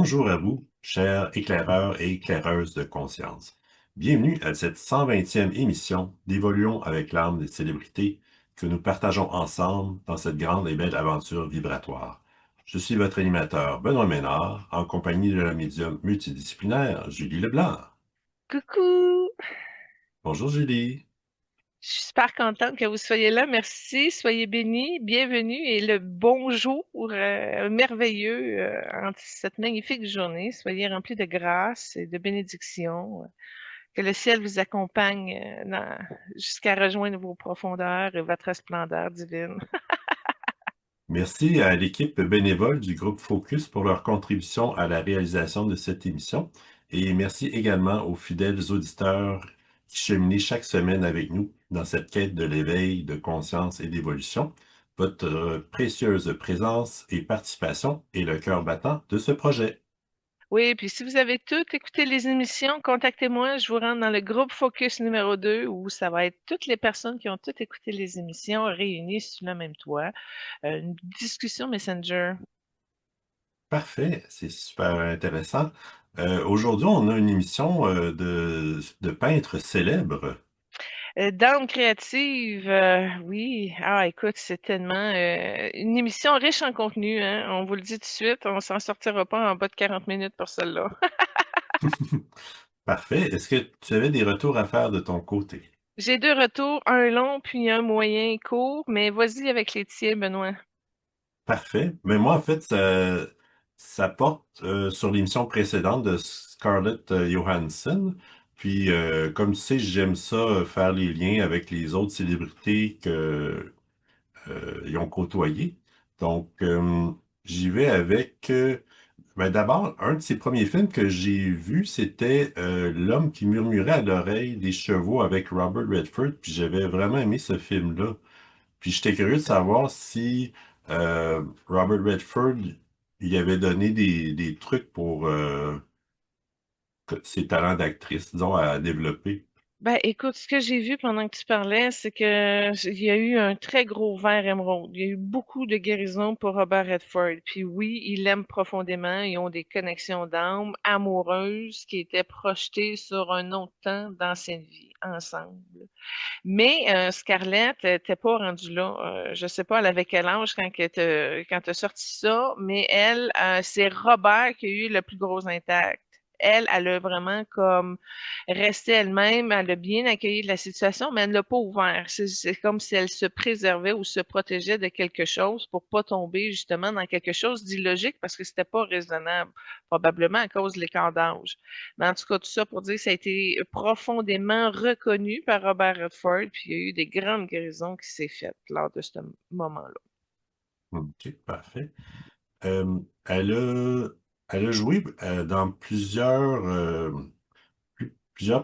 Bonjour à vous, chers éclaireurs et éclaireuses de conscience. Bienvenue à cette 120e émission d'Évoluons avec l'âme des célébrités que nous partageons ensemble dans cette grande et belle aventure vibratoire. Je suis votre animateur Benoît Ménard, en compagnie de la médium multidisciplinaire Julie Leblanc. Coucou! Bonjour Julie. Je suis super contente que vous soyez là. Merci. Soyez bénis. Bienvenue et le bonjour merveilleux en cette magnifique journée. Soyez remplis de grâce et de bénédictions. Que le ciel vous accompagne jusqu'à rejoindre vos profondeurs et votre splendeur divine. Merci à l'équipe bénévole du groupe Focus pour leur contribution à la réalisation de cette émission et merci également aux fidèles auditeurs qui cheminaient chaque semaine avec nous dans cette quête de l'éveil, de conscience et d'évolution. Votre précieuse présence et participation est le cœur battant de ce projet. Oui, puis si vous avez toutes écouté les émissions, contactez-moi. Je vous rentre dans le groupe Focus numéro 2 où ça va être toutes les personnes qui ont toutes écouté les émissions réunies sous le même toit. Une discussion Messenger. Parfait, c'est super intéressant. Aujourd'hui, on a une émission de peintres célèbres. D'âme créative, oui. Ah, écoute, c'est tellement une émission riche en contenu, hein. On vous le dit tout de suite, on s'en sortira pas en bas de 40 minutes pour celle-là. Parfait. Est-ce que tu avais des retours à faire de ton côté? J'ai 2 retours, un long puis un moyen court, mais vas-y avec les tiens, Benoît. Parfait. Mais moi, en fait, ça porte sur l'émission précédente de Scarlett Johansson. Puis, comme tu sais, j'aime ça, faire les liens avec les autres célébrités que ils ont côtoyées. Donc, j'y vais avec... ben d'abord, un de ses premiers films que j'ai vu, c'était L'homme qui murmurait à l'oreille des chevaux avec Robert Redford. Puis j'avais vraiment aimé ce film-là. Puis j'étais curieux de savoir si Robert Redford il avait donné des trucs pour ses talents d'actrice, disons, à développer. Ben, écoute, ce que j'ai vu pendant que tu parlais, c'est que il y a eu un très gros verre émeraude. Il y a eu beaucoup de guérison pour Robert Redford. Puis oui, il l'aime profondément. Ils ont des connexions d'âme amoureuses qui étaient projetées sur un autre temps d'ancienne vie ensemble. Mais Scarlett n'était pas rendue là. Je sais pas, elle avait quel âge quand t'as sorti ça, mais elle, c'est Robert qui a eu le plus gros impact. Elle a vraiment comme resté elle-même, elle a bien accueilli la situation, mais elle ne l'a pas ouvert. C'est comme si elle se préservait ou se protégeait de quelque chose pour pas tomber justement dans quelque chose d'illogique parce que c'était pas raisonnable, probablement à cause de l'écart d'âge. Mais en tout cas, tout ça pour dire que ça a été profondément reconnu par Robert Redford, puis il y a eu des grandes guérisons qui s'est faites lors de ce moment-là. OK, parfait. Euh, elle a, elle a joué dans plusieurs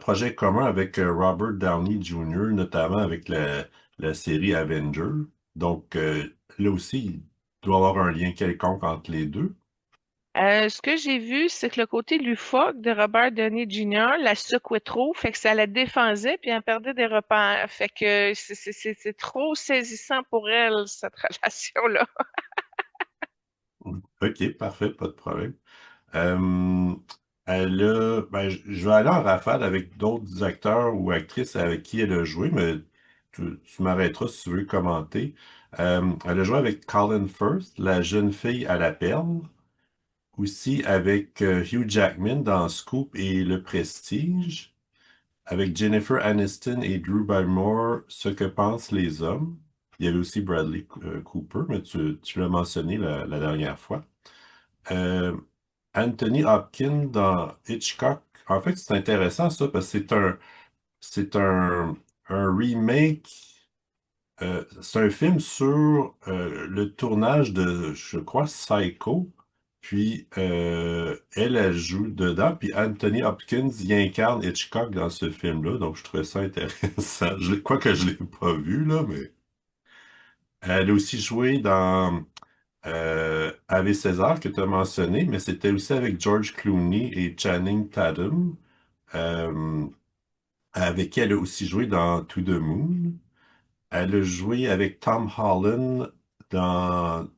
projets communs avec Robert Downey Jr., notamment avec la série Avenger. Donc, là aussi, il doit y avoir un lien quelconque entre les deux. Ce que j'ai vu, c'est que le côté loufoque de Robert Downey Jr. la secouait trop, fait que ça la défendait, puis elle perdait des repères. Fait que c'est trop saisissant pour elle, cette relation-là. OK, parfait, pas de problème. Euh, ben, je vais aller en rafale avec d'autres acteurs ou actrices avec qui elle a joué, mais tu m'arrêteras si tu veux commenter. Elle a joué avec Colin Firth, la jeune fille à la perle, aussi avec Hugh Jackman dans Scoop et Le Prestige, avec Jennifer Aniston et Drew Barrymore, Ce que pensent les hommes. Il y avait aussi Bradley Cooper, mais tu l'as mentionné la dernière fois. Euh, Anthony Hopkins dans Hitchcock. En fait, c'est intéressant ça parce que c'est un remake. C'est un film sur le tournage de, je crois, Psycho. Puis elle joue dedans. Puis Anthony Hopkins y incarne Hitchcock dans ce film-là. Donc je trouvais ça intéressant. Quoi que je l'ai pas vu là, mais elle a aussi joué dans Ave César que tu as mentionné, mais c'était aussi avec George Clooney et Channing Tatum, euh, avec qui elle a aussi joué dans To the Moon. Elle a joué avec Tom Holland dans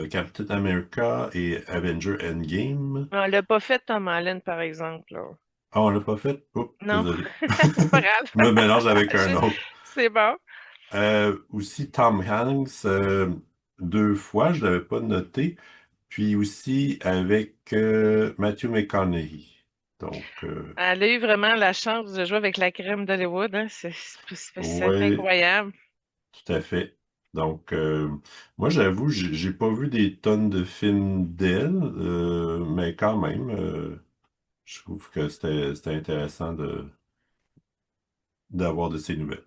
Captain America et Avenger Endgame. On l'a pas fait, Tom Holland, par exemple, là. Ah, on l'a pas fait? Oh, Non, désolé. c'est pas grave. Je me mélange avec un Je- autre. C'est bon. Aussi Tom Hanks, deux fois, je l'avais pas noté. Puis aussi avec Matthew McConaughey. Donc, Elle a eu vraiment la chance de jouer avec la crème d'Hollywood, hein. C'est ouais, incroyable. tout à fait. Donc, moi, j'avoue, j'ai pas vu des tonnes de films d'elle, mais quand même, je trouve que c'était intéressant d'avoir de ces nouvelles.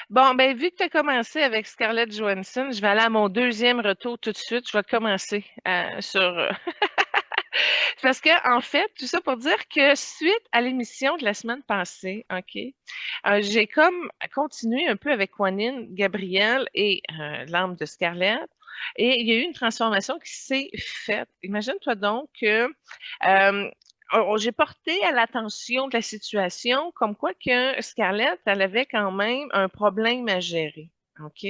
Bon, ben, vu que tu as commencé avec Scarlett Johansson, je vais aller à mon deuxième retour tout de suite. Je vais commencer sur. Parce que, en fait, tout ça pour dire que suite à l'émission de la semaine passée, OK, j'ai comme continué un peu avec Juanine, Gabriel et l'âme de Scarlett. Et il y a eu une transformation qui s'est faite. Imagine-toi donc que j'ai porté à l'attention de la situation comme quoi que Scarlett, elle avait quand même un problème à gérer. OK?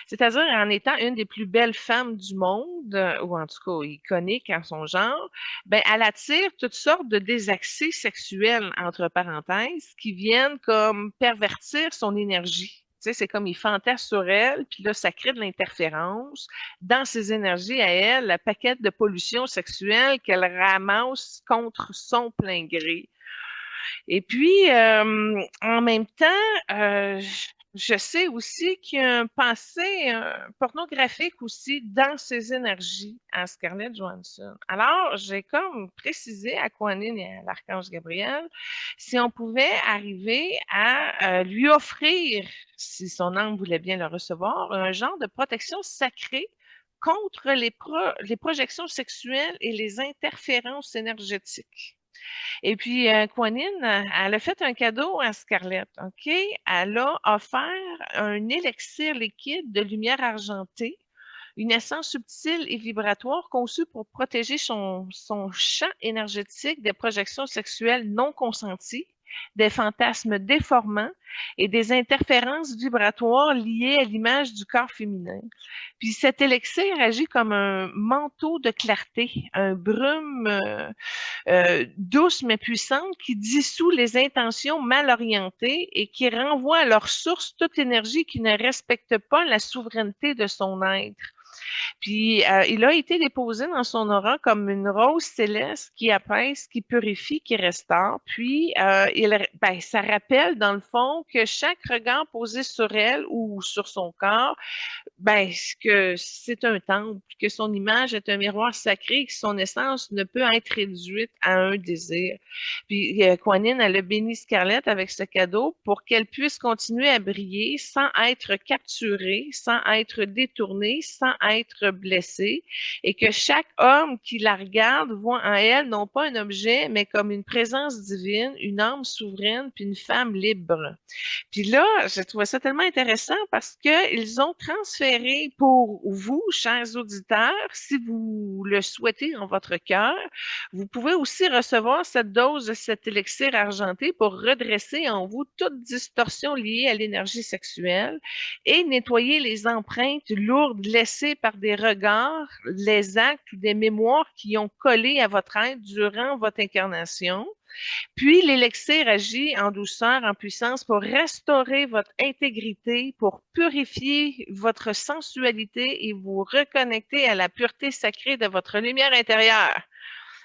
C'est-à-dire, en étant une des plus belles femmes du monde, ou en tout cas iconique en son genre, ben, elle attire toutes sortes de désaccès sexuels, entre parenthèses, qui viennent comme pervertir son énergie. Tu sais, c'est comme il fantasme sur elle, puis là, ça crée de l'interférence dans ses énergies à elle, la paquette de pollution sexuelle qu'elle ramasse contre son plein gré. Et puis, en même temps, je sais aussi qu'il y a un passé pornographique aussi dans ses énergies à Scarlett Johansson. Alors, j'ai comme précisé à Kwanine et à l'Archange Gabriel si on pouvait arriver à lui offrir, si son âme voulait bien le recevoir, un genre de protection sacrée contre les projections sexuelles et les interférences énergétiques. Et puis, Kwanine, elle a fait un cadeau à Scarlett, OK? Elle a offert un élixir liquide de lumière argentée, une essence subtile et vibratoire conçue pour protéger son champ énergétique des projections sexuelles non consenties, des fantasmes déformants et des interférences vibratoires liées à l'image du corps féminin. Puis cet élixir agit comme un manteau de clarté, un brume douce mais puissante qui dissout les intentions mal orientées et qui renvoie à leur source toute énergie qui ne respecte pas la souveraineté de son être. Puis, il a été déposé dans son aura comme une rose céleste qui apaise, qui purifie, qui restaure. Puis, ça rappelle, dans le fond, que chaque regard posé sur elle ou sur son corps ben, que c'est un temple, que son image est un miroir sacré, que son essence ne peut être réduite à un désir. Puis Kwanine, elle a béni Scarlett avec ce cadeau pour qu'elle puisse continuer à briller sans être capturée, sans être détournée, sans être blessée, et que chaque homme qui la regarde voit en elle non pas un objet, mais comme une présence divine, une âme souveraine, puis une femme libre. Puis là, j'ai trouvé ça tellement intéressant parce qu'ils ont transféré pour vous, chers auditeurs, si vous le souhaitez en votre cœur, vous pouvez aussi recevoir cette dose de cet élixir argenté pour redresser en vous toute distorsion liée à l'énergie sexuelle et nettoyer les empreintes lourdes laissées par des regards, les actes ou des mémoires qui ont collé à votre être durant votre incarnation. Puis l'élixir agit en douceur, en puissance pour restaurer votre intégrité, pour purifier votre sensualité et vous reconnecter à la pureté sacrée de votre lumière intérieure.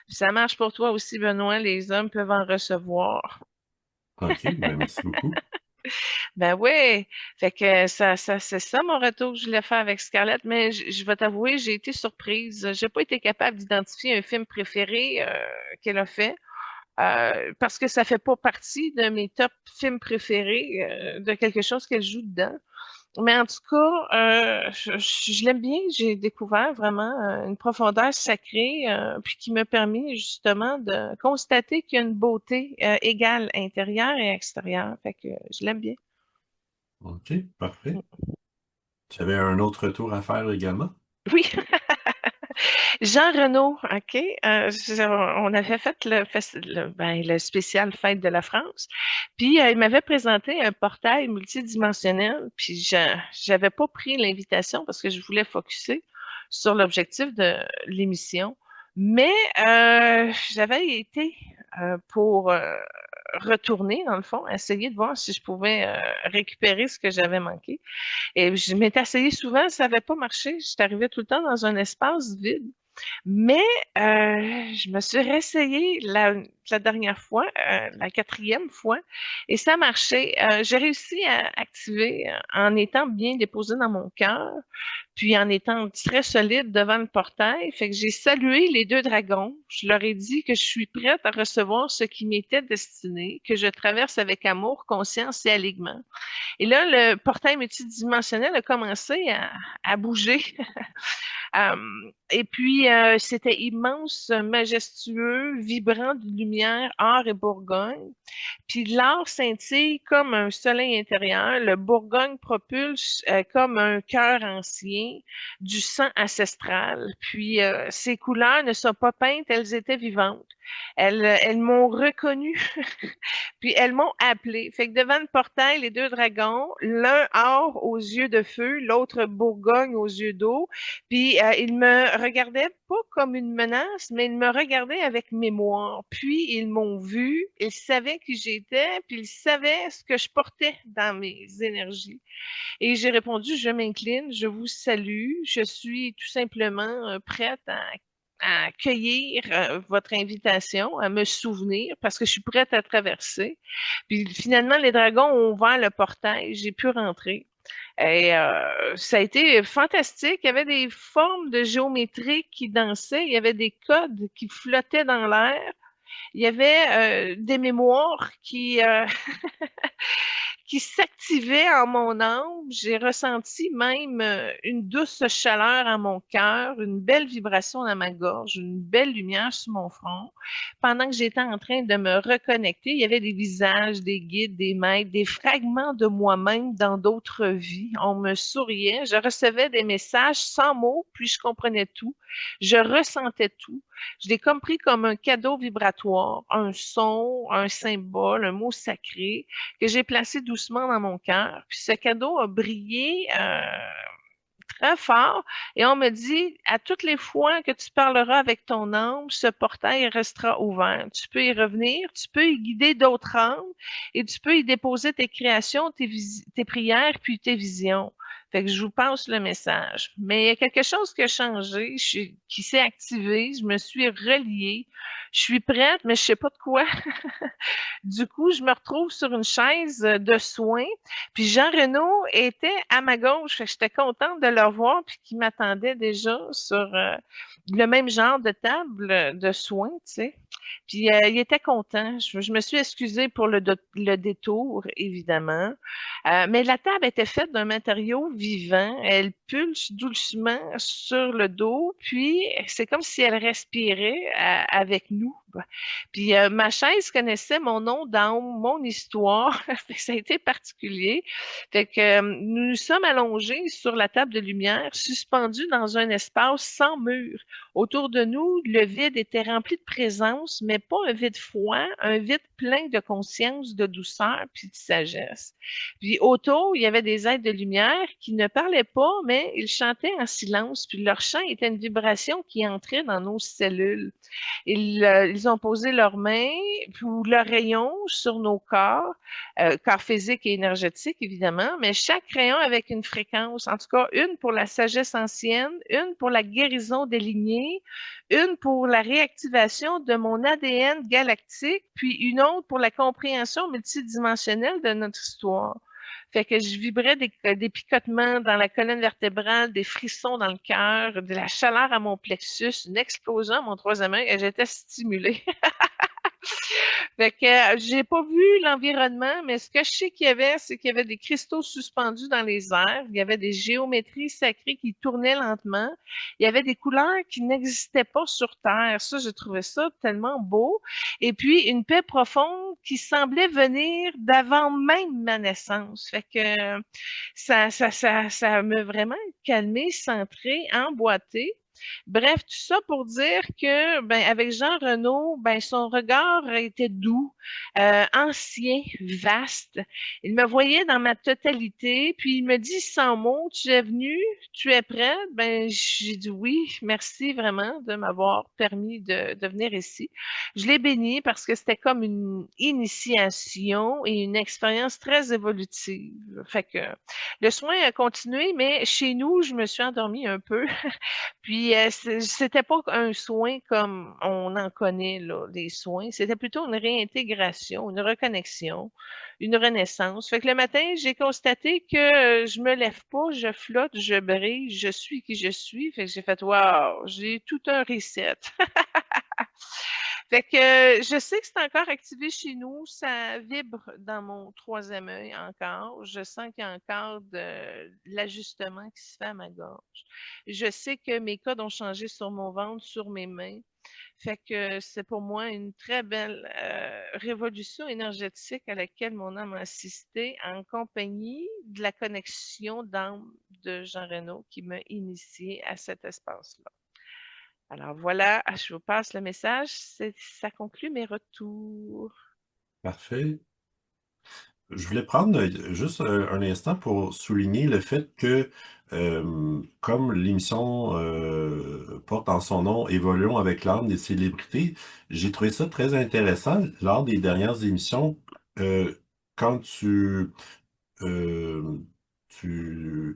Ça marche pour toi aussi, Benoît. Les hommes peuvent en recevoir. OK, ben merci beaucoup. Ben oui, fait que c'est ça mon retour que je voulais faire avec Scarlett, mais je vais t'avouer, j'ai été surprise. J'ai pas été capable d'identifier un film préféré qu'elle a fait. Parce que ça fait pas partie de mes top films préférés de quelque chose qu'elle joue dedans. Mais en tout cas, je l'aime bien. J'ai découvert vraiment une profondeur sacrée, puis qui m'a permis justement de constater qu'il y a une beauté égale intérieure et extérieure. Fait que je l'aime bien. OK, parfait. Tu avais un autre tour à faire également? Oui, Jean Renaud, OK. On avait fait le spécial Fête de la France. Puis, il m'avait présenté un portail multidimensionnel. Puis, j'avais pas pris l'invitation parce que je voulais focusser. sur l'objectif de l'émission. Mais j'avais été pour retourner, dans le fond, essayer de voir si je pouvais récupérer ce que j'avais manqué. Et je m'étais essayée souvent, ça n'avait pas marché. J'étais arrivée tout le temps dans un espace vide. Mais je me suis réessayée la dernière fois, la quatrième fois, et ça marchait. J'ai réussi à activer en étant bien déposée dans mon cœur, puis en étant très solide devant le portail. Fait que j'ai salué les deux dragons. Je leur ai dit que je suis prête à recevoir ce qui m'était destiné, que je traverse avec amour, conscience et alignement. Et là, le portail multidimensionnel a commencé à bouger. Et puis, c'était immense, majestueux, vibrant de lumière, or et Bourgogne. Puis l'or scintille comme un soleil intérieur, le Bourgogne propulse comme un cœur ancien, du sang ancestral. Puis ces couleurs ne sont pas peintes, elles étaient vivantes. Elles m'ont reconnue, puis elles m'ont appelé. Fait que devant le portail, les deux dragons, l'un or aux yeux de feu, l'autre Bourgogne aux yeux d'eau. Puis ils me regardaient pas comme une menace, mais ils me regardaient avec mémoire. Puis ils m'ont vu, ils savaient qui j'étais, puis ils savaient ce que je portais dans mes énergies. Et j'ai répondu, je m'incline, je vous salue, je suis tout simplement prête à accueillir votre invitation, à me souvenir, parce que je suis prête à traverser. Puis finalement, les dragons ont ouvert le portail, j'ai pu rentrer. Et ça a été fantastique. Il y avait des formes de géométrie qui dansaient, il y avait des codes qui flottaient dans l'air, il y avait des mémoires qui s'activait en mon âme. J'ai ressenti même une douce chaleur à mon cœur, une belle vibration dans ma gorge, une belle lumière sur mon front. Pendant que j'étais en train de me reconnecter, il y avait des visages, des guides, des maîtres, des fragments de moi-même dans d'autres vies. On me souriait, je recevais des messages sans mots, puis je comprenais tout. Je ressentais tout. Je l'ai compris comme un cadeau vibratoire, un son, un symbole, un mot sacré que j'ai placé doucement dans mon cœur. Puis ce cadeau a brillé très fort et on me dit, à toutes les fois que tu parleras avec ton âme, ce portail restera ouvert. Tu peux y revenir, tu peux y guider d'autres âmes et tu peux y déposer tes créations, tes prières, puis tes visions. Fait que je vous passe le message. Mais il y a quelque chose qui a changé, qui s'est activé, je me suis reliée, je suis prête, mais je sais pas de quoi. Du coup, je me retrouve sur une chaise de soins. Puis Jean Renaud était à ma gauche. Fait que j'étais contente de le revoir puis qu'il m'attendait déjà sur le même genre de table de soins, tu sais. Puis il était content. Je me suis excusée pour le détour, évidemment. Mais la table était faite d'un matériau vivant. Elle pulse doucement sur le dos, puis c'est comme si elle respirait avec nous. Puis ma chaise connaissait mon nom dans mon histoire. Ça a été particulier. Fait que nous nous sommes allongés sur la table de lumière, suspendus dans un espace sans mur. Autour de nous, le vide était rempli de présence, mais pas un vide froid, un vide plein de conscience, de douceur puis de sagesse. Puis autour, il y avait des êtres de lumière qui ne parlaient pas, mais ils chantaient en silence. Puis leur chant était une vibration qui entrait dans nos cellules. Ils ont posé leurs mains ou leurs rayons sur nos corps, corps physiques et énergétiques, évidemment, mais chaque rayon avec une fréquence, en tout cas une pour la sagesse ancienne, une pour la guérison des lignées, une pour la réactivation de mon ADN galactique, puis une autre pour la compréhension multidimensionnelle de notre histoire. Fait que je vibrais des picotements dans la colonne vertébrale, des frissons dans le cœur, de la chaleur à mon plexus, une explosion à mon troisième œil et j'étais stimulée. Fait que j'ai pas vu l'environnement, mais ce que je sais qu'il y avait, c'est qu'il y avait des cristaux suspendus dans les airs, il y avait des géométries sacrées qui tournaient lentement, il y avait des couleurs qui n'existaient pas sur Terre. Ça, j'ai trouvé ça tellement beau. Et puis, une paix profonde qui semblait venir d'avant même ma naissance. Fait que ça m'a vraiment calmé, centré, emboîté. Bref, tout ça pour dire que, ben, avec Jean Renaud, ben, son regard était doux, ancien, vaste. Il me voyait dans ma totalité, puis il me dit sans mots, tu es venu, tu es prête? Ben, j'ai dit oui, merci vraiment de m'avoir permis de venir ici. Je l'ai béni parce que c'était comme une initiation et une expérience très évolutive. Fait que le soin a continué, mais chez nous, je me suis endormie un peu. Puis, c'était pas un soin comme on en connaît, là, des soins. C'était plutôt une réintégration, une reconnexion, une renaissance. Fait que le matin, j'ai constaté que je me lève pas, je flotte, je brille, je suis qui je suis. Fait que j'ai fait, wow, j'ai tout un reset. Fait que je sais que c'est encore activé chez nous, ça vibre dans mon troisième œil encore. Je sens qu'il y a encore de l'ajustement qui se fait à ma gorge. Je sais que mes codes ont changé sur mon ventre, sur mes mains. Fait que c'est pour moi une très belle révolution énergétique à laquelle mon âme a assisté en compagnie de la connexion d'âme de Jean Reno qui m'a initié à cet espace-là. Alors voilà, je vous passe le message. Ça conclut mes retours. Parfait. Je voulais prendre juste un instant pour souligner le fait que, comme l'émission porte en son nom Évoluons avec l'âme des célébrités, j'ai trouvé ça très intéressant lors des dernières émissions, euh, quand euh, tu,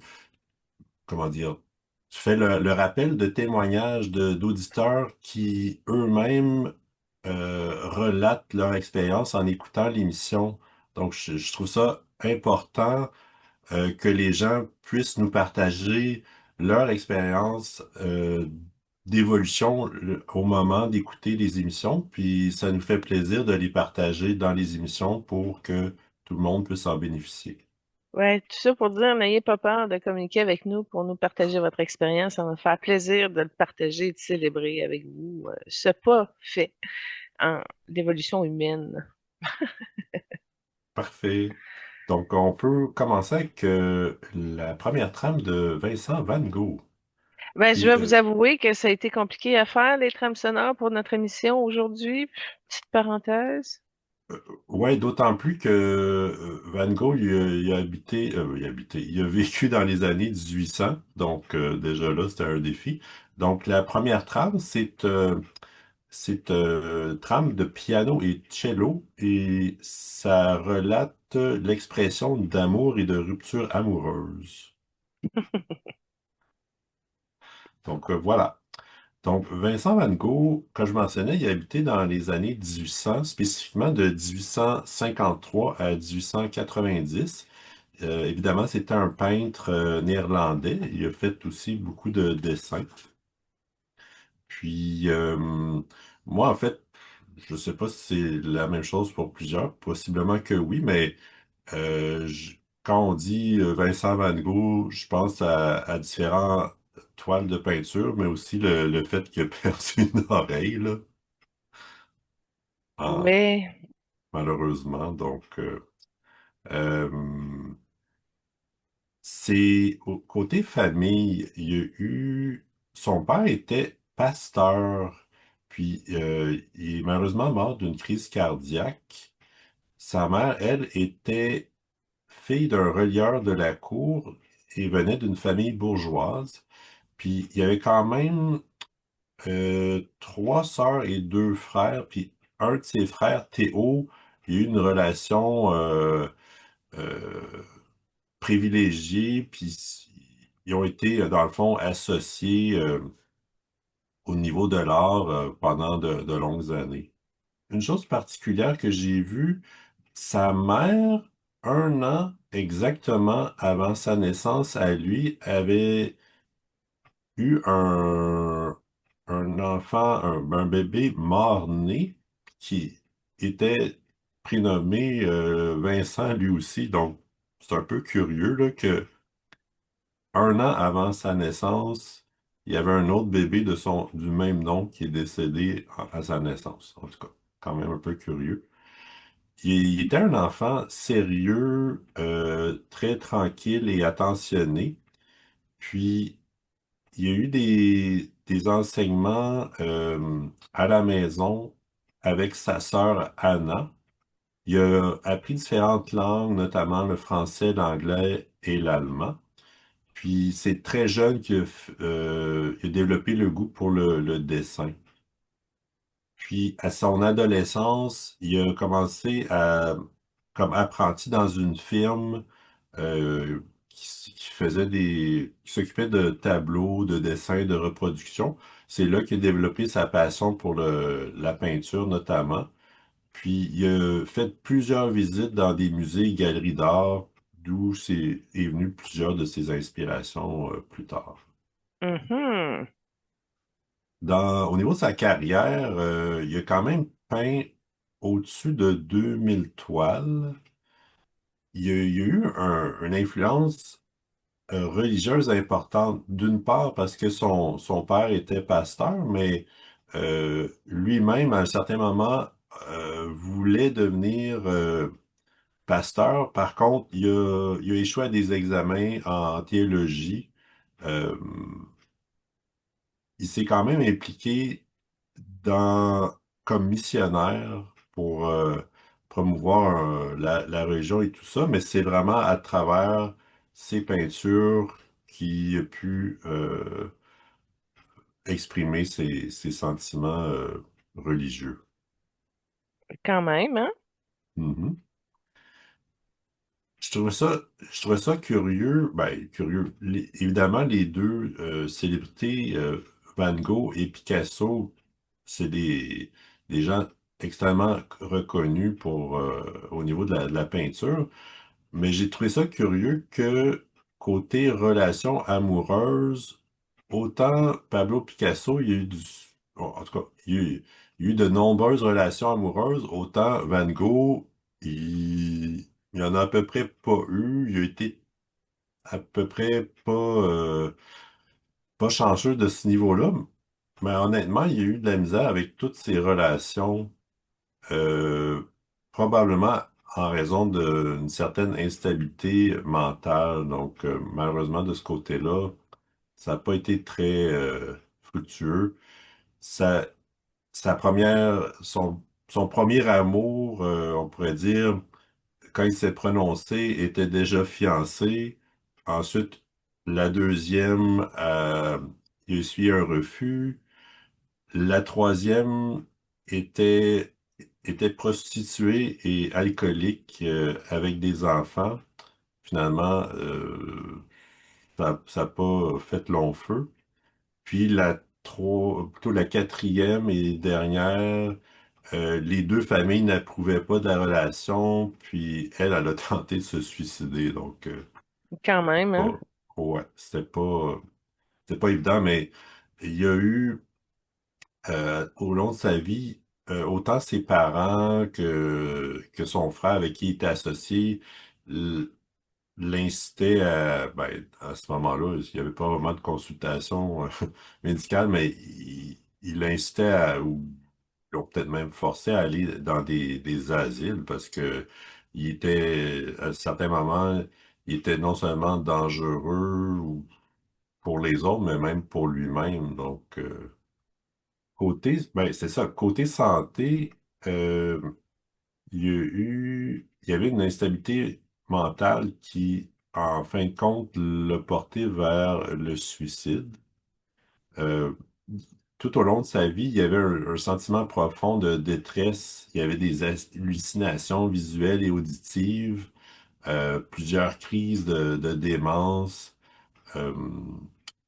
comment dire, tu fais le rappel de témoignages d'auditeurs qui eux-mêmes relatent leur expérience en écoutant l'émission. Donc, je trouve ça important que les gens puissent nous partager leur expérience d'évolution au moment d'écouter les émissions. Puis, ça nous fait plaisir de les partager dans les émissions pour que tout le monde puisse en bénéficier. Ouais, tout ça pour dire, n'ayez pas peur de communiquer avec nous pour nous partager votre expérience. Ça va me faire plaisir de le partager et de célébrer avec vous ce pas fait en l'évolution humaine. Parfait. Donc, on peut commencer avec la première trame de Vincent Van Gogh, Ben, je qui, vais vous avouer que ça a été compliqué à faire, les trames sonores pour notre émission aujourd'hui. Petite parenthèse. ouais, d'autant plus que Van Gogh, il a vécu dans les années 1800, donc déjà là, c'était un défi. Donc, la première trame, c'est trame de piano et cello, et ça relate l'expression d'amour et de rupture amoureuse. Donc, voilà. Donc, Vincent Van Gogh, comme je mentionnais, il a habité dans les années 1800, spécifiquement de 1853 à 1890. Évidemment, c'était un peintre néerlandais. Il a fait aussi beaucoup de dessins. Puis, moi, en fait, je ne sais pas si c'est la même chose pour plusieurs. Possiblement que oui, mais quand on dit Vincent Van Gogh, je pense à différentes toiles de peinture, mais aussi le fait qu'il a perdu une oreille, là, en- Ouais. malheureusement. Donc, euh, c'est au côté famille, il y a eu... Son père était pasteur, puis il est malheureusement mort d'une crise cardiaque. Sa mère, elle, était fille d'un relieur de la cour et venait d'une famille bourgeoise. Puis il y avait quand même trois sœurs et deux frères. Puis un de ses frères, Théo, il a eu une relation euh, privilégiée. Puis ils ont été, dans le fond, associés au niveau de l'art pendant de longues années. Une chose particulière que j'ai vue, sa mère, un an exactement avant sa naissance à lui, avait eu un enfant, un bébé mort-né qui était prénommé Vincent lui aussi. Donc, c'est un peu curieux là, que un an avant sa naissance, il y avait un autre bébé du même nom qui est décédé à sa naissance. En tout cas, quand même un peu curieux. Il était un enfant sérieux, très tranquille et attentionné. Puis, il y a eu des enseignements à la maison avec sa sœur Anna. Il a appris différentes langues, notamment le français, l'anglais et l'allemand. Puis c'est très jeune qu'il a développé le goût pour le dessin. Puis à son adolescence, il a commencé comme apprenti dans une firme qui faisait qui s'occupait de tableaux, de dessins, de reproduction. C'est là qu'il a développé sa passion pour la peinture notamment. Puis il a fait plusieurs visites dans des musées et galeries d'art, d'où est venu plusieurs de ses inspirations plus tard. Mhm. Au niveau de sa carrière, il a quand même peint au-dessus de 2000 toiles. Il y a eu une influence religieuse importante, d'une part parce que son père était pasteur, mais lui-même, à un certain moment, voulait devenir pasteur. Par contre, il a échoué à des examens en théologie. Euh, il s'est quand même impliqué dans, comme missionnaire pour promouvoir la région et tout ça, mais c'est vraiment à travers ses peintures qu'il a pu exprimer ses sentiments religieux. Quand même, hein? Mhm. Je trouvais ça curieux, ben curieux. Évidemment, les deux célébrités, Van Gogh et Picasso, c'est des gens extrêmement reconnus au niveau de la peinture, mais j'ai trouvé ça curieux que côté relations amoureuses, autant Pablo Picasso, il y a eu en tout cas, il y a eu de nombreuses relations amoureuses, autant Van Gogh, il y en a à peu près pas eu, il a été à peu près pas chanceux de ce niveau-là, mais honnêtement, il y a eu de la misère avec toutes ces relations, euh, probablement en raison d'une certaine instabilité mentale. Donc, malheureusement, de ce côté-là, ça n'a pas été très fructueux. Sa, son premier amour, on pourrait dire, quand il s'est prononcé, était déjà fiancé. Ensuite, la deuxième, il a essuyé un refus. La troisième était prostituée et alcoolique avec des enfants. Finalement, ça n'a pas fait long feu. Puis plutôt la quatrième et dernière, les deux familles n'approuvaient pas de la relation, puis elle a tenté de se suicider. Donc, Quand même, hein? pas, ouais, c'était pas évident, mais il y a eu au long de sa vie, autant ses parents que son frère avec qui il était associé l- l'incitaient à ce moment-là, il n'y avait pas vraiment de consultation médicale, mais il l'incitait ou ils l'ont peut-être même forcé à aller dans des asiles parce que à certains moments, il était non seulement dangereux pour les autres, mais même pour lui-même. Donc, c'est ça, côté santé, euh, il y avait une instabilité mentale qui, en fin de compte, l'a porté vers le suicide. Euh, Tout au long de sa vie, il y avait un sentiment profond de détresse. Il y avait des hallucinations visuelles et auditives, plusieurs crises de démence. Euh,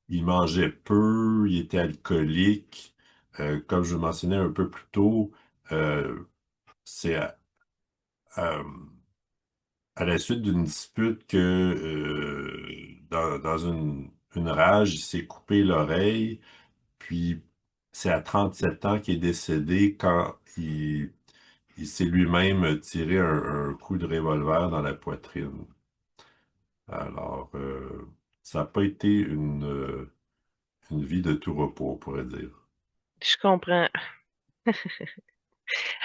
il mangeait peu, il était alcoolique. Comme je le mentionnais un peu plus tôt, euh, c'est à- à la suite d'une dispute que dans une rage, il s'est coupé l'oreille, puis c'est à 37 ans qu'il est décédé quand il s'est lui-même tiré un coup de revolver dans la poitrine. Alors, ça n'a pas été une vie de tout repos, on pourrait dire. Je comprends.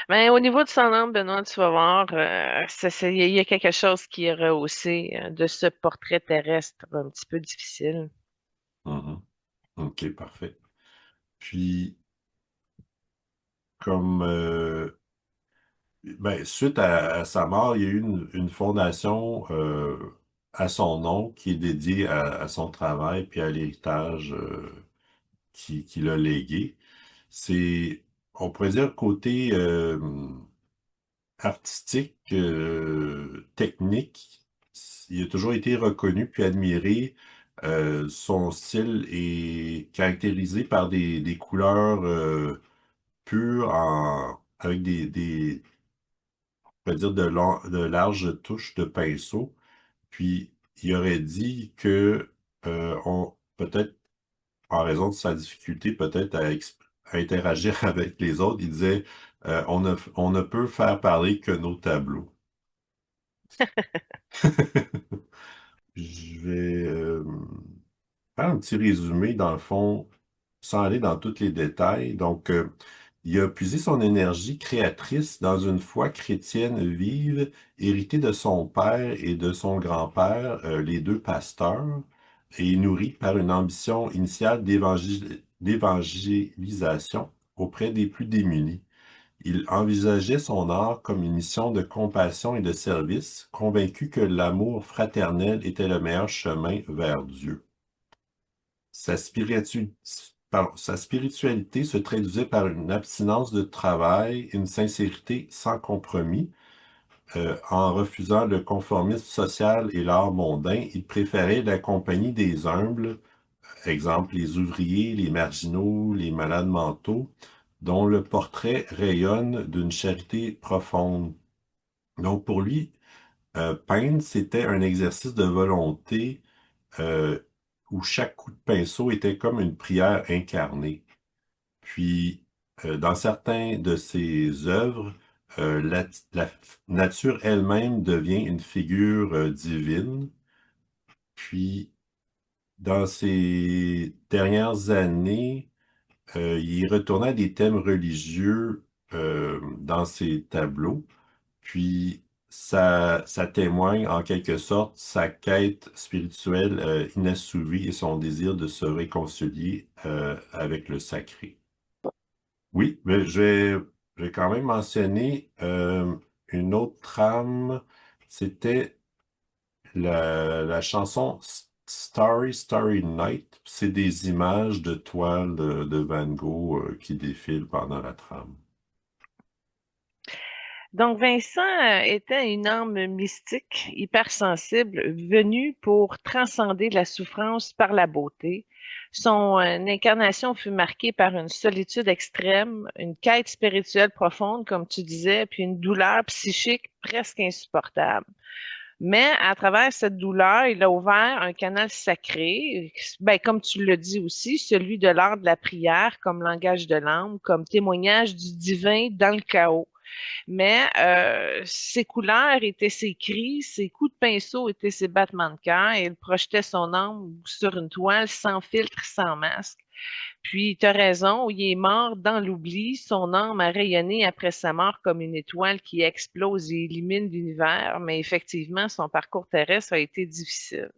Mais au niveau de son âme, Benoît, tu vas voir, il y a quelque chose qui est rehaussé de ce portrait terrestre un petit peu difficile. Mhm. OK, parfait. Puis, comme ben, suite à sa mort, il y a eu une fondation à son nom qui est dédiée à son travail puis à l'héritage qu'il a légué. C'est, on pourrait dire, côté artistique, technique, il a toujours été reconnu puis admiré. Son style est caractérisé par des couleurs pures avec on peut dire de larges touches de pinceau. Puis il aurait dit que peut-être en raison de sa difficulté peut-être à interagir avec les autres, il disait on ne peut faire parler que nos tableaux. Je vais faire un petit résumé dans le fond, sans aller dans tous les détails. Donc, il a puisé son énergie créatrice dans une foi chrétienne vive, héritée de son père et de son grand-père, les deux pasteurs, et nourrie par une ambition initiale d'évangélisation auprès des plus démunis. Il envisageait son art comme une mission de compassion et de service, convaincu que l'amour fraternel était le meilleur chemin vers Dieu. Sa spiritualité se traduisait par une abstinence de travail, une sincérité sans compromis. En refusant le conformisme social et l'art mondain, il préférait la compagnie des humbles, exemple les ouvriers, les marginaux, les malades mentaux, dont le portrait rayonne d'une charité profonde. Donc pour lui, peindre, c'était un exercice de volonté euh, où chaque coup de pinceau était comme une prière incarnée. Puis, dans certains de ses œuvres, la nature elle-même devient une figure divine. Puis, dans ses dernières années, il retournait à des thèmes religieux dans ses tableaux. Puis, ça témoigne en quelque sorte sa quête spirituelle inassouvie et son désir de se réconcilier avec le sacré. Oui, mais je vais quand même mentionner une autre trame. C'était la chanson Starry Starry Night. C'est des images de toiles de Van Gogh qui défilent pendant la trame. Donc, Vincent était une âme mystique, hypersensible, venue pour transcender la souffrance par la beauté. Son incarnation fut marquée par une solitude extrême, une quête spirituelle profonde, comme tu disais, puis une douleur psychique presque insupportable. Mais à travers cette douleur, il a ouvert un canal sacré, ben, comme tu le dis aussi, celui de l'art de la prière comme langage de l'âme, comme témoignage du divin dans le chaos. Mais ses couleurs étaient ses cris, ses coups de pinceau étaient ses battements de cœur et il projetait son âme sur une toile sans filtre, sans masque. Puis, tu as raison, il est mort dans l'oubli. Son âme a rayonné après sa mort comme une étoile qui explose et illumine l'univers, mais effectivement, son parcours terrestre a été difficile.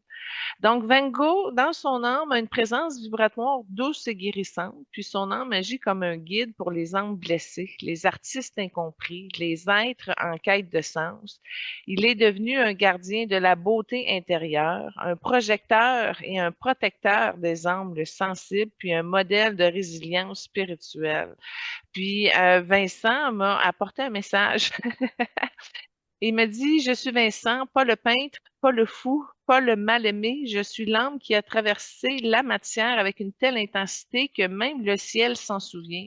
Donc, Van Gogh, dans son âme, a une présence vibratoire douce et guérissante, puis son âme agit comme un guide pour les âmes blessées, les artistes incompris, les êtres en quête de sens. Il est devenu un gardien de la beauté intérieure, un projecteur et un protecteur des âmes sensibles, puis un modèle de résilience spirituelle. Puis Vincent m'a apporté un message. Il me dit, je suis Vincent, pas le peintre, pas le fou, pas le mal-aimé, je suis l'âme qui a traversé la matière avec une telle intensité que même le ciel s'en souvient.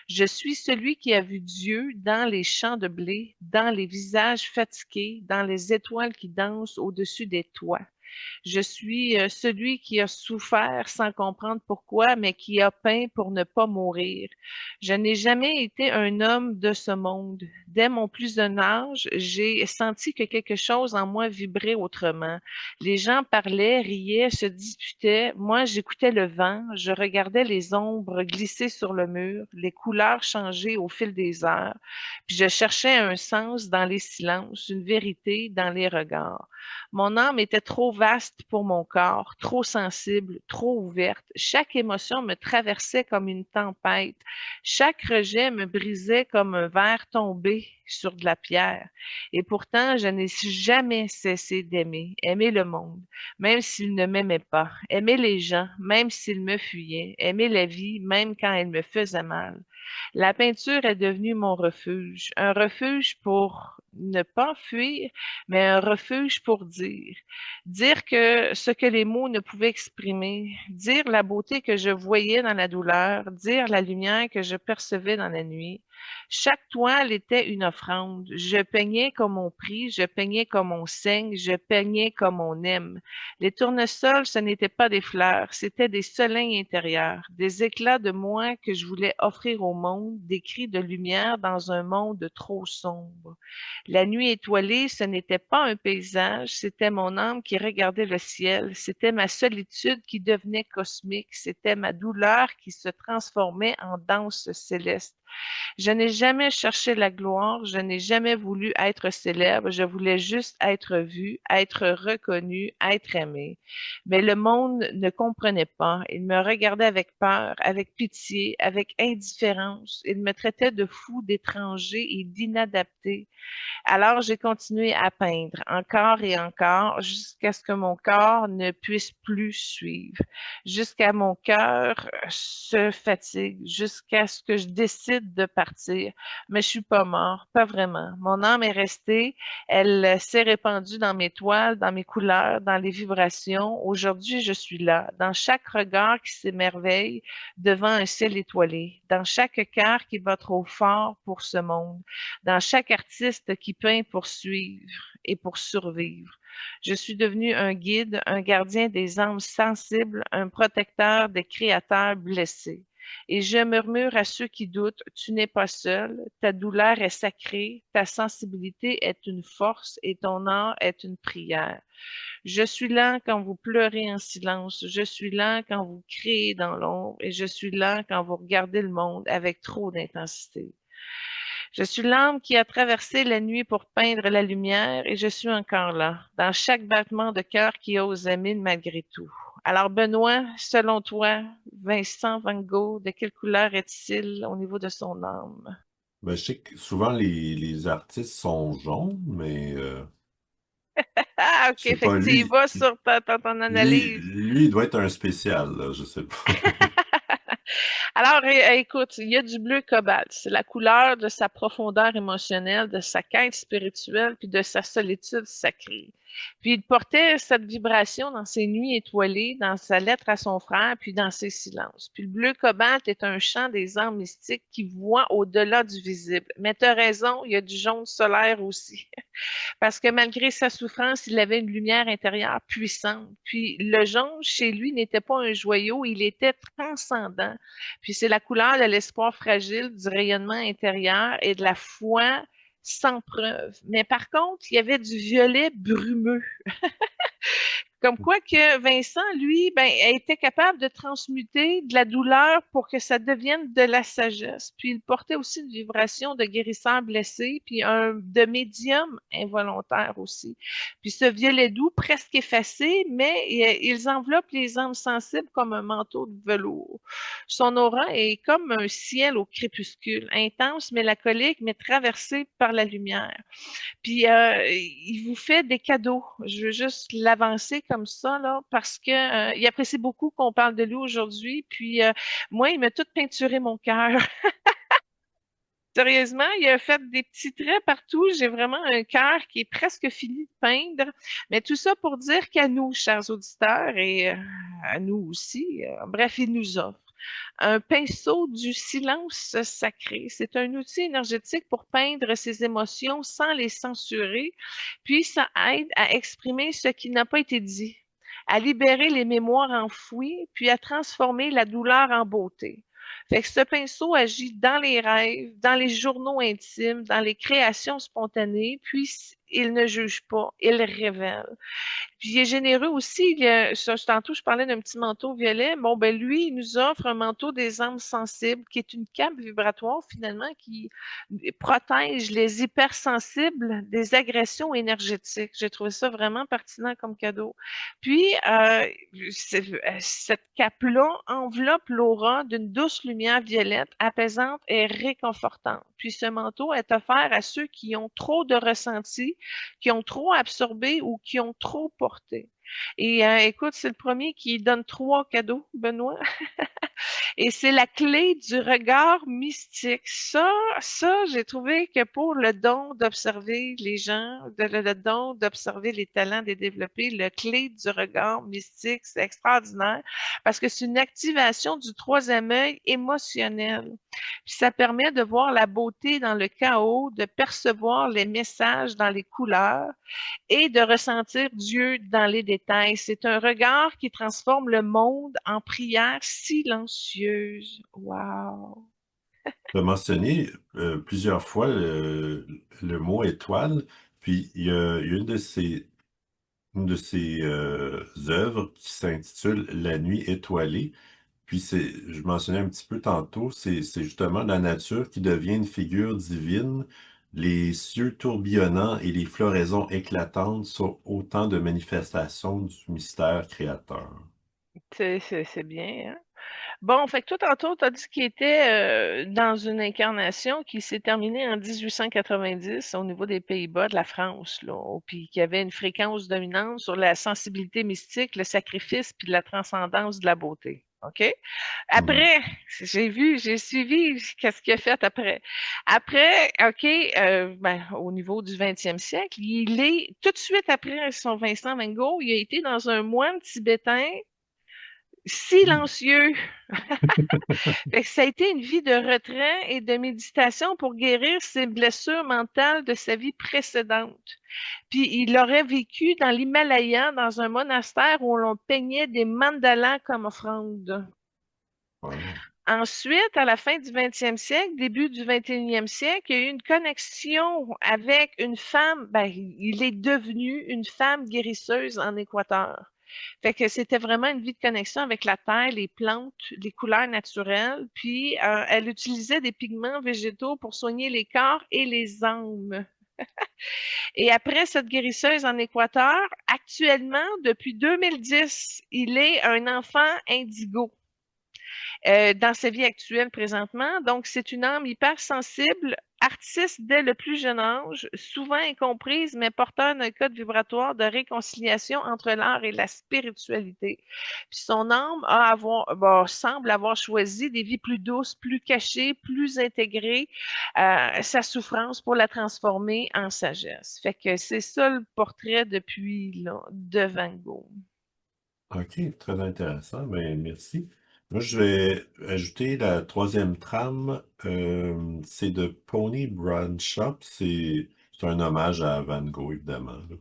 Je suis celui qui a vu Dieu dans les champs de blé, dans les visages fatigués, dans les étoiles qui dansent au-dessus des toits. Je suis celui qui a souffert sans comprendre pourquoi, mais qui a peint pour ne pas mourir. Je n'ai jamais été un homme de ce monde. Dès mon plus jeune âge, j'ai senti que quelque chose en moi vibrait autrement. Les gens parlaient, riaient, se disputaient. Moi, j'écoutais le vent, je regardais les ombres glisser sur le mur, les couleurs changer au fil des heures, puis je cherchais un sens dans les silences, une vérité dans les regards. Mon âme était trop vaste pour mon corps, trop sensible, trop ouverte. Chaque émotion me traversait comme une tempête. Chaque rejet me brisait comme un verre tombé sur de la pierre. Et pourtant, je n'ai jamais cessé d'aimer, aimer le monde, même s'il ne m'aimait pas, aimer les gens, même s'ils me fuyaient, aimer la vie, même quand elle me faisait mal. La peinture est devenue mon refuge, un refuge pour ne pas fuir, mais un refuge pour dire. Dire que ce que les mots ne pouvaient exprimer, dire la beauté que je voyais dans la douleur, dire la lumière que je percevais dans la nuit. Chaque toile était une offrande. Je peignais comme on prie, je peignais comme on saigne, je peignais comme on aime. Les tournesols, ce n'étaient pas des fleurs, c'étaient des solins intérieurs, des éclats de moi que je voulais offrir au monde, des cris de lumière dans un monde trop sombre. La nuit étoilée, ce n'était pas un paysage, c'était mon âme qui regardait le ciel, c'était ma solitude qui devenait cosmique, c'était ma douleur qui se transformait en danse céleste. Je n'ai jamais cherché la gloire, je n'ai jamais voulu être célèbre, je voulais juste être vue, être reconnue, être aimée. Mais le monde ne comprenait pas. Il me regardait avec peur, avec pitié, avec indifférence. Il me traitait de fou, d'étranger et d'inadapté. Alors j'ai continué à peindre encore et encore jusqu'à ce que mon corps ne puisse plus suivre, jusqu'à mon cœur se fatigue, jusqu'à ce que je décide de partir. Mais je suis pas mort, pas vraiment. Mon âme est restée, elle s'est répandue dans mes toiles, dans mes couleurs, dans les vibrations. Aujourd'hui, je suis là, dans chaque regard qui s'émerveille devant un ciel étoilé, dans chaque cœur qui bat trop fort pour ce monde, dans chaque artiste qui peint pour suivre et pour survivre. Je suis devenu un guide, un gardien des âmes sensibles, un protecteur des créateurs blessés. Et je murmure à ceux qui doutent, tu n'es pas seul, ta douleur est sacrée, ta sensibilité est une force et ton art est une prière. Je suis là quand vous pleurez en silence, je suis là quand vous criez dans l'ombre et je suis là quand vous regardez le monde avec trop d'intensité. Je suis l'âme qui a traversé la nuit pour peindre la lumière et je suis encore là, dans chaque battement de cœur qui ose aimer malgré tout. Alors, Benoît, selon toi, Vincent Van Gogh, de quelle couleur est-il au niveau de son âme? Ben, je sais que souvent les artistes sont jaunes, mais Ah, je OK, sais fait pas, que tu y vas sur ton analyse. lui, il doit être un spécial, là, je sais pas. Alors, écoute, il y a du bleu cobalt. C'est la couleur de sa profondeur émotionnelle, de sa quête spirituelle, puis de sa solitude sacrée. Puis il portait cette vibration dans ses nuits étoilées, dans sa lettre à son frère, puis dans ses silences. Puis le bleu cobalt est un chant des âmes mystiques qui voient au-delà du visible. Mais tu as raison, il y a du jaune solaire aussi. Parce que malgré sa souffrance, il avait une lumière intérieure puissante. Puis le jaune, chez lui, n'était pas un joyau, il était transcendant. Puis c'est la couleur de l'espoir fragile, du rayonnement intérieur et de la foi sans preuve. Mais par contre, il y avait du violet brumeux. Comme quoi que Vincent, lui, ben, était capable de transmuter de la douleur pour que ça devienne de la sagesse. Puis il portait aussi une vibration de guérisseur blessé, puis un de médium involontaire aussi. Puis ce violet doux, presque effacé, mais ils enveloppent les âmes sensibles comme un manteau de velours. Son aura est comme un ciel au crépuscule, intense, mélancolique, mais traversé par la lumière. Puis il vous fait des cadeaux. Je veux juste l'avancer comme ça, là, parce que il apprécie beaucoup qu'on parle de lui aujourd'hui. Puis moi, il m'a tout peinturé mon cœur. Sérieusement, il a fait des petits traits partout. J'ai vraiment un cœur qui est presque fini de peindre. Mais tout ça pour dire qu'à nous, chers auditeurs, et à nous aussi, bref, il nous offre un pinceau du silence sacré. C'est un outil énergétique pour peindre ses émotions sans les censurer, puis ça aide à exprimer ce qui n'a pas été dit, à libérer les mémoires enfouies, puis à transformer la douleur en beauté. Fait que ce pinceau agit dans les rêves, dans les journaux intimes, dans les créations spontanées, puis il ne juge pas, il révèle. Puis il est généreux aussi. Tantôt, je parlais d'un petit manteau violet. Bon, ben lui, il nous offre un manteau des âmes sensibles, qui est une cape vibratoire finalement qui protège les hypersensibles des agressions énergétiques. J'ai trouvé ça vraiment pertinent comme cadeau. Puis, cette cape-là enveloppe l'aura d'une douce lumière violette, apaisante et réconfortante. Puis ce manteau est offert à ceux qui ont trop de ressentis, qui ont trop absorbé ou qui ont trop porté. Et écoute, c'est le premier qui donne 3 cadeaux, Benoît. Et c'est la clé du regard mystique. Ça, j'ai trouvé que pour le don d'observer les gens, le don d'observer les talents des développés, le clé du regard mystique, c'est extraordinaire parce que c'est une activation du troisième œil émotionnel. Puis ça permet de voir la beauté dans le chaos, de percevoir les messages dans les couleurs et de ressentir Dieu dans les détails. C'est un regard qui transforme le monde en prière silencieuse. Wow! Tu as mentionné plusieurs fois le mot étoile, puis il y a une de ses œuvres qui s'intitule La nuit étoilée. Puis je mentionnais un petit peu tantôt, c'est justement la nature qui devient une figure divine. Les cieux tourbillonnants et les floraisons éclatantes sont autant de manifestations du mystère créateur. C'est bien, hein? Bon, fait que toi, tantôt, tu as dit qu'il était dans une incarnation qui s'est terminée en 1890 au niveau des Pays-Bas, de la France, là, puis qui avait une fréquence dominante sur la sensibilité mystique, le sacrifice, puis la transcendance de la beauté. OK? Mhm. Après, j'ai suivi qu'est-ce qu'il a fait après. Après, OK, ben, au niveau du 20e siècle, il est, tout de suite après son Vincent Van Gogh, il a été dans un moine tibétain silencieux. Fait que ça a été une vie de retrait et de méditation pour guérir ses blessures mentales de sa vie précédente. Puis il aurait vécu dans l'Himalaya, dans un monastère où l'on peignait des mandalas comme offrande. Wow. Ensuite, à la fin du 20e siècle, début du 21e siècle, il y a eu une connexion avec une femme. Ben, il est devenu une femme guérisseuse en Équateur. Fait que c'était vraiment une vie de connexion avec la terre, les plantes, les couleurs naturelles. Puis, elle utilisait des pigments végétaux pour soigner les corps et les âmes. Et après cette guérisseuse en Équateur, actuellement, depuis 2010, il est un enfant indigo dans sa vie actuelle présentement. Donc, c'est une âme hypersensible, artiste dès le plus jeune âge, souvent incomprise, mais porteur d'un code vibratoire de réconciliation entre l'art et la spiritualité. Puis son âme semble avoir choisi des vies plus douces, plus cachées, plus intégrées, sa souffrance pour la transformer en sagesse. Fait que c'est ça le portrait depuis là, de Van Gogh. OK, très intéressant. Ben, merci. Moi, je vais ajouter la troisième trame. C'est de Pony Brown Shop. C'est un hommage à Van Gogh, évidemment, là.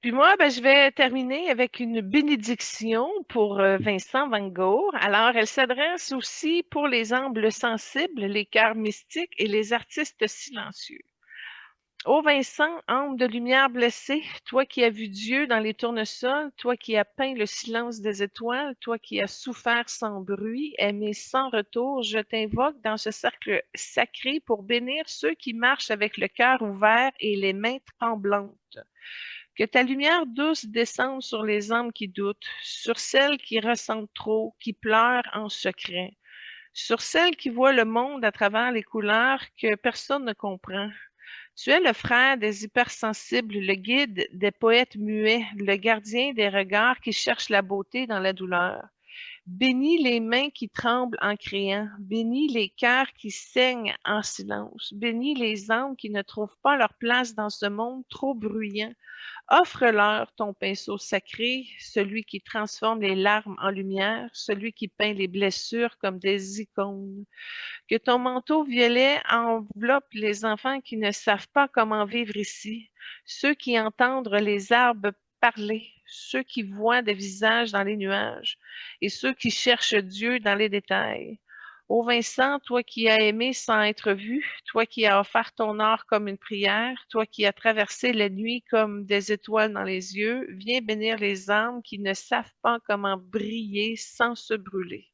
Puis moi, ben, je vais terminer avec une bénédiction pour Vincent Van Gogh. Alors, elle s'adresse aussi pour les âmes sensibles, les cœurs mystiques et les artistes silencieux. Ô Vincent, âme de lumière blessée, toi qui as vu Dieu dans les tournesols, toi qui as peint le silence des étoiles, toi qui as souffert sans bruit, aimé sans retour, je t'invoque dans ce cercle sacré pour bénir ceux qui marchent avec le cœur ouvert et les mains tremblantes. Que ta lumière douce descende sur les âmes qui doutent, sur celles qui ressentent trop, qui pleurent en secret, sur celles qui voient le monde à travers les couleurs que personne ne comprend. Tu es le frère des hypersensibles, le guide des poètes muets, le gardien des regards qui cherchent la beauté dans la douleur. Bénis les mains qui tremblent en criant, bénis les cœurs qui saignent en silence, bénis les âmes qui ne trouvent pas leur place dans ce monde trop bruyant. Offre-leur ton pinceau sacré, celui qui transforme les larmes en lumière, celui qui peint les blessures comme des icônes. Que ton manteau violet enveloppe les enfants qui ne savent pas comment vivre ici, ceux qui entendent les arbres parler, ceux qui voient des visages dans les nuages et ceux qui cherchent Dieu dans les détails. Ô Vincent, toi qui as aimé sans être vu, toi qui as offert ton art comme une prière, toi qui as traversé la nuit comme des étoiles dans les yeux, viens bénir les âmes qui ne savent pas comment briller sans se brûler.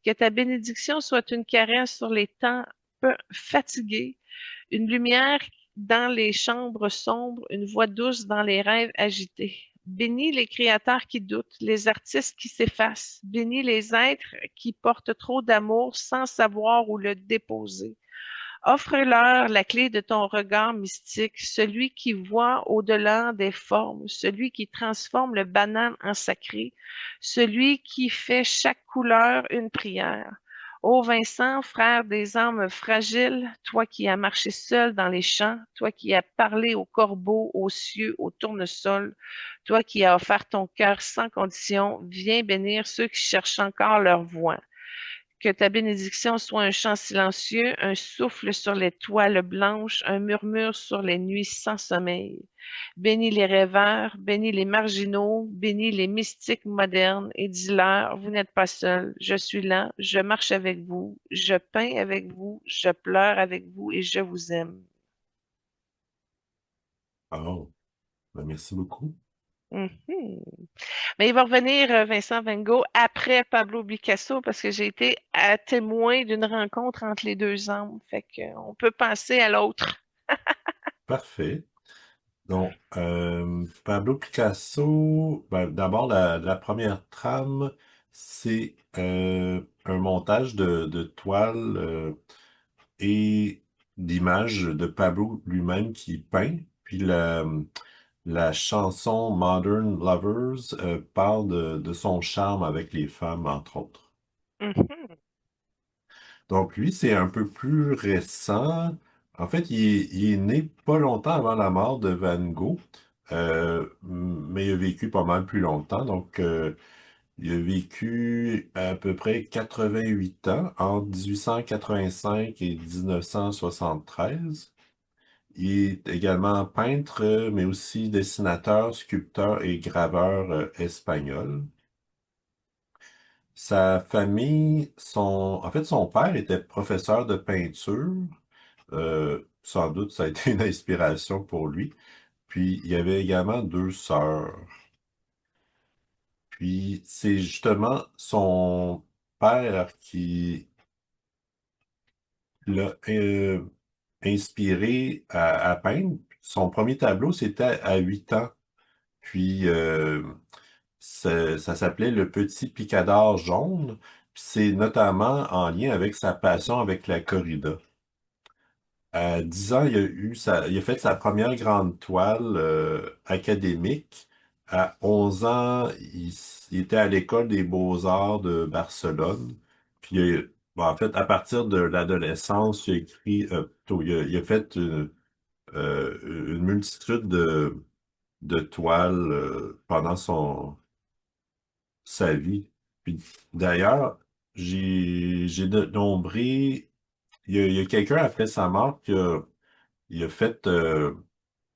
Que ta bénédiction soit une caresse sur les temps fatigués, une lumière dans les chambres sombres, une voix douce dans les rêves agités. Bénis les créateurs qui doutent, les artistes qui s'effacent. Bénis les êtres qui portent trop d'amour sans savoir où le déposer. Offre-leur la clé de ton regard mystique, celui qui voit au-delà des formes, celui qui transforme le banal en sacré, celui qui fait chaque couleur une prière. Ô Vincent, frère des âmes fragiles, toi qui as marché seul dans les champs, toi qui as parlé aux corbeaux, aux cieux, aux tournesols, toi qui as offert ton cœur sans condition, viens bénir ceux qui cherchent encore leur voix. Que ta bénédiction soit un chant silencieux, un souffle sur les toiles blanches, un murmure sur les nuits sans sommeil. Bénis les rêveurs, bénis les marginaux, bénis les mystiques modernes et dis-leur, vous n'êtes pas seuls, je suis là, je marche avec vous, je peins avec vous, je pleure avec vous et je vous aime. Oh, ben, merci beaucoup. Mhm. Mais il va revenir, Vincent Van Gogh, après Pablo Picasso, parce que j'ai été à témoin d'une rencontre entre les deux hommes. Fait qu'on peut passer à l'autre. Parfait. Donc, Pablo Picasso, ben, d'abord, la première trame, c'est un montage de toiles et d'images de Pablo lui-même qui peint. Puis la chanson Modern Lovers parle de son charme avec les femmes, entre autres. Mhm. Donc lui, c'est un peu plus récent. En fait, il est né pas longtemps avant la mort de Van Gogh, mais il a vécu pas mal plus longtemps. Donc, il a vécu à peu près 88 ans, entre 1885 et 1973. Il est également peintre, mais aussi dessinateur, sculpteur et graveur espagnol. Sa famille, en fait, son père était professeur de peinture. Sans doute, ça a été une inspiration pour lui. Puis, il y avait également deux sœurs. Puis, c'est justement son père qui l'a inspiré à peindre. Son premier tableau, c'était à 8 ans. Puis, ça s'appelait Le Petit Picador jaune. Puis c'est notamment en lien avec sa passion avec la corrida. À 10 ans, il a fait sa première grande toile académique. À 11 ans, il était à l'école des beaux-arts de Barcelone. Puis, bon, en fait, à partir de l'adolescence, il a écrit, plutôt, il a fait une multitude de toiles pendant sa vie. Puis, d'ailleurs, j'ai nombré, il y a quelqu'un après sa mort il a fait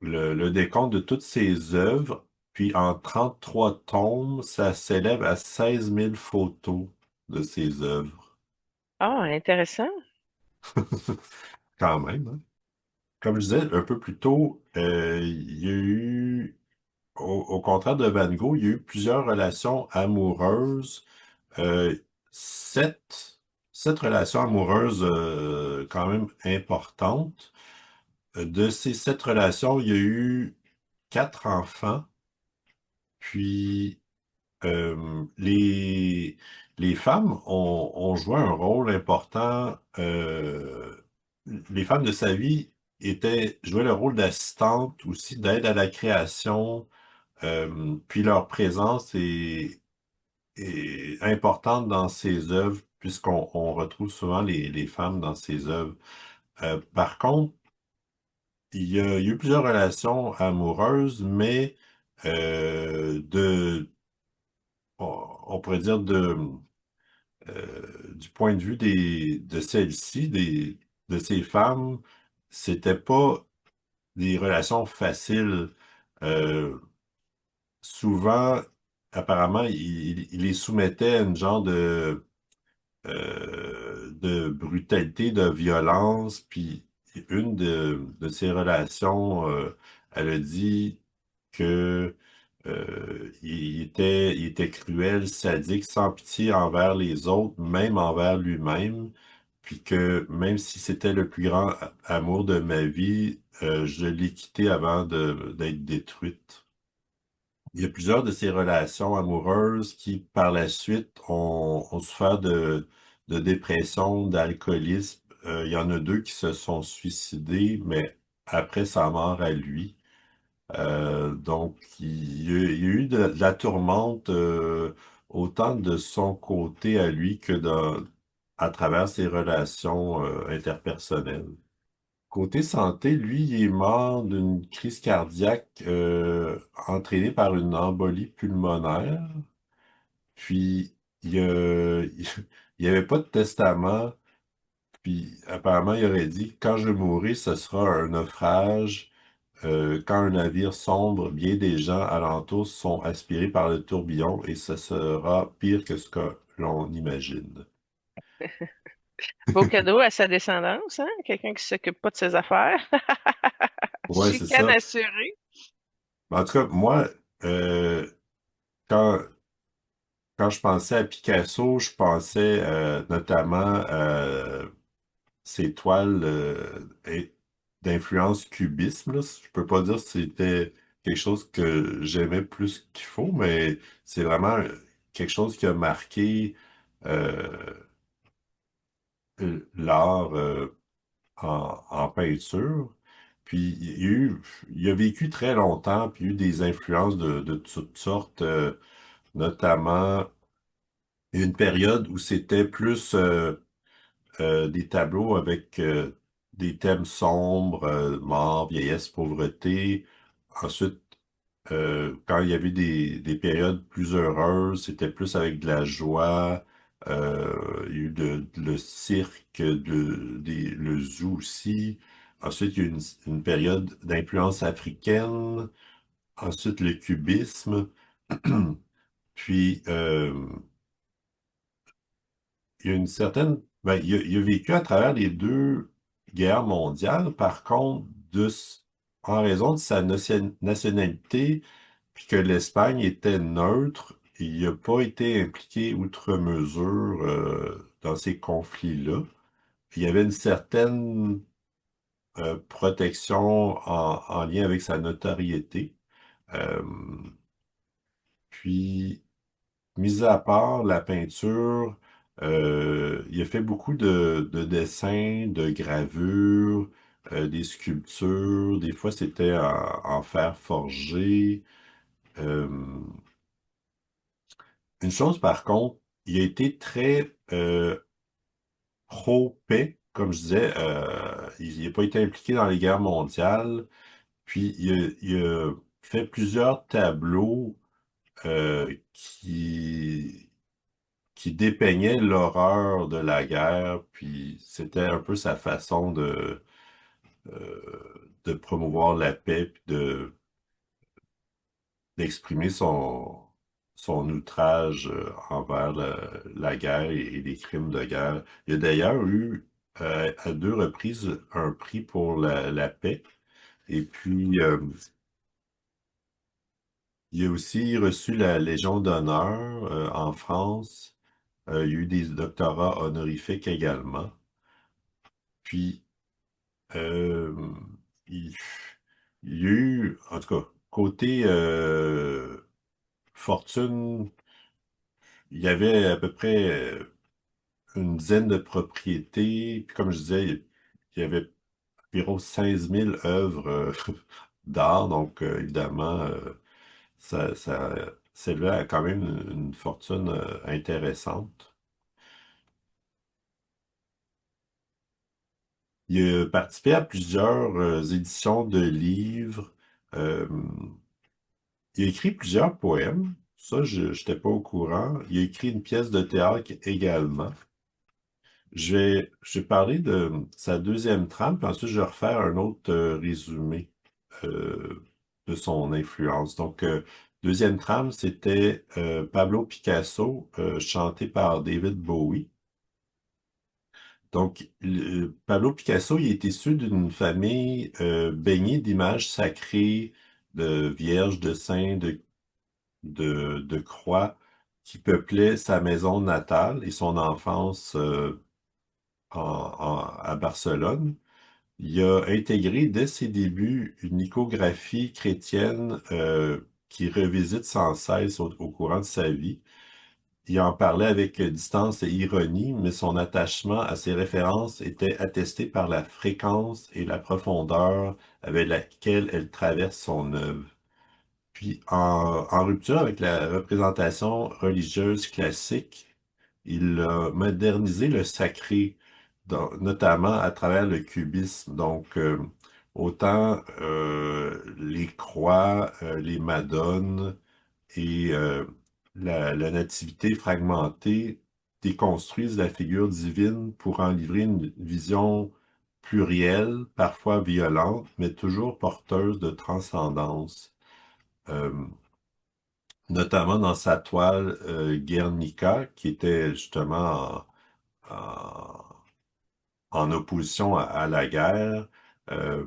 le décompte de toutes ses œuvres, puis en 33 tomes, ça s'élève à 16 000 photos de ses œuvres. Ah, intéressant. Quand même, hein. Comme je disais un peu plus tôt, il y a eu, au contraire de Van Gogh, il y a eu plusieurs relations amoureuses, euh, sept, sept relations amoureuses quand même importantes. De ces sept relations, il y a eu quatre enfants. Puis les femmes ont joué un rôle important. Les femmes de sa vie jouaient le rôle d'assistantes aussi, d'aide à la création. Puis leur présence est importante dans ses œuvres, puisqu'on retrouve souvent les femmes dans ses œuvres. Par contre, il y a eu plusieurs relations amoureuses, mais on pourrait dire du point de vue de celles-ci, de ces femmes, c'était pas des relations faciles. Euh, Souvent, apparemment, il les soumettait à une genre de brutalité, de violence, puis une de ses relations, elle a dit que il était cruel, sadique, sans pitié envers les autres, même envers lui-même, puis que même si c'était le plus grand amour de ma vie, je l'ai quitté avant d'être détruite. Il y a plusieurs de ces relations amoureuses qui, par la suite, ont souffert de dépression, d'alcoolisme. Il y en a deux qui se sont suicidés, mais après sa mort à lui. Donc, il y a eu de la tourmente autant de son côté à lui que à travers ses relations interpersonnelles. Côté santé, lui, il est mort d'une crise cardiaque entraînée par une embolie pulmonaire. Puis, il y avait pas de testament. Puis, apparemment, il aurait dit, quand je mourrai, ce sera un naufrage. Quand un navire sombre, bien des gens alentours sont aspirés par le tourbillon et ce sera pire que ce que l'on imagine. Beau cadeau à sa descendance, hein? Quelqu'un qui s'occupe pas de ses affaires. Ouais, c'est Chicane ça. assurée. En tout cas, moi, euh, quand, quand je pensais à Picasso, je pensais notamment à ses toiles d'influence cubisme, là. Je peux pas dire si c'était quelque chose que j'aimais plus qu'il faut, mais c'est vraiment quelque chose qui a marqué euh, l'art en peinture. Puis il a vécu très longtemps, puis il y a eu des influences de toutes sortes, notamment une période où c'était plus des tableaux avec des thèmes sombres, mort, vieillesse, pauvreté. Ensuite, quand il y avait des périodes plus heureuses, c'était plus avec de la joie. Il y a eu le cirque, le zoo aussi. Ensuite, il y a eu une période d'influence africaine. Ensuite, le cubisme. Puis, il y a une certaine... Ben, il a vécu à travers les deux guerres mondiales. Par contre, en raison de sa nationalité, puis que l'Espagne était neutre, il n'a pas été impliqué outre mesure dans ces conflits-là. Il y avait une certaine protection en lien avec sa notoriété. Euh, puis, mis à part la peinture, il a fait beaucoup de dessins, de gravures, des sculptures. Des fois, c'était en fer forgé. Euh, une chose, par contre, il a été très pro-paix, comme je disais. Il n'a pas été impliqué dans les guerres mondiales. Puis, il a fait plusieurs tableaux qui dépeignait l'horreur de la guerre, puis c'était un peu sa façon de promouvoir la paix, puis d'exprimer son outrage envers la guerre et les crimes de guerre. Il y a d'ailleurs eu à deux reprises un prix pour la paix, et puis il a aussi reçu la Légion d'honneur en France. Il y a eu des doctorats honorifiques également. Puis, Euh, il, il y a eu, en tout cas, côté fortune, il y avait à peu près une dizaine de propriétés. Puis comme je disais, il y avait environ 16 000 œuvres d'art. Donc, évidemment, ça s'élevait à quand même une fortune intéressante. Il a participé à plusieurs éditions de livres. Euh, Il a écrit plusieurs poèmes. Ça, je n'étais pas au courant. Il a écrit une pièce de théâtre également. Je vais parler de sa deuxième trame, puis ensuite je vais refaire un autre résumé de son influence. Donc, deuxième trame, c'était Pablo Picasso, chanté par David Bowie. Donc, Pablo Picasso, il est issu d'une famille baignée d'images sacrées, de vierges, de saints, de croix, qui peuplaient sa maison natale et son enfance à Barcelone. Il a intégré dès ses débuts une iconographie chrétienne qui revisite sans cesse au courant de sa vie. Il en parlait avec distance et ironie, mais son attachement à ses références était attesté par la fréquence et la profondeur avec laquelle elle traverse son œuvre. Puis, en rupture avec la représentation religieuse classique, il a modernisé le sacré, notamment à travers le cubisme. Donc, autant les croix, les madones et la nativité fragmentée déconstruisent la figure divine pour en livrer une vision plurielle, parfois violente, mais toujours porteuse de transcendance. Euh, Notamment dans sa toile Guernica, qui était justement en, en opposition à la guerre. Euh,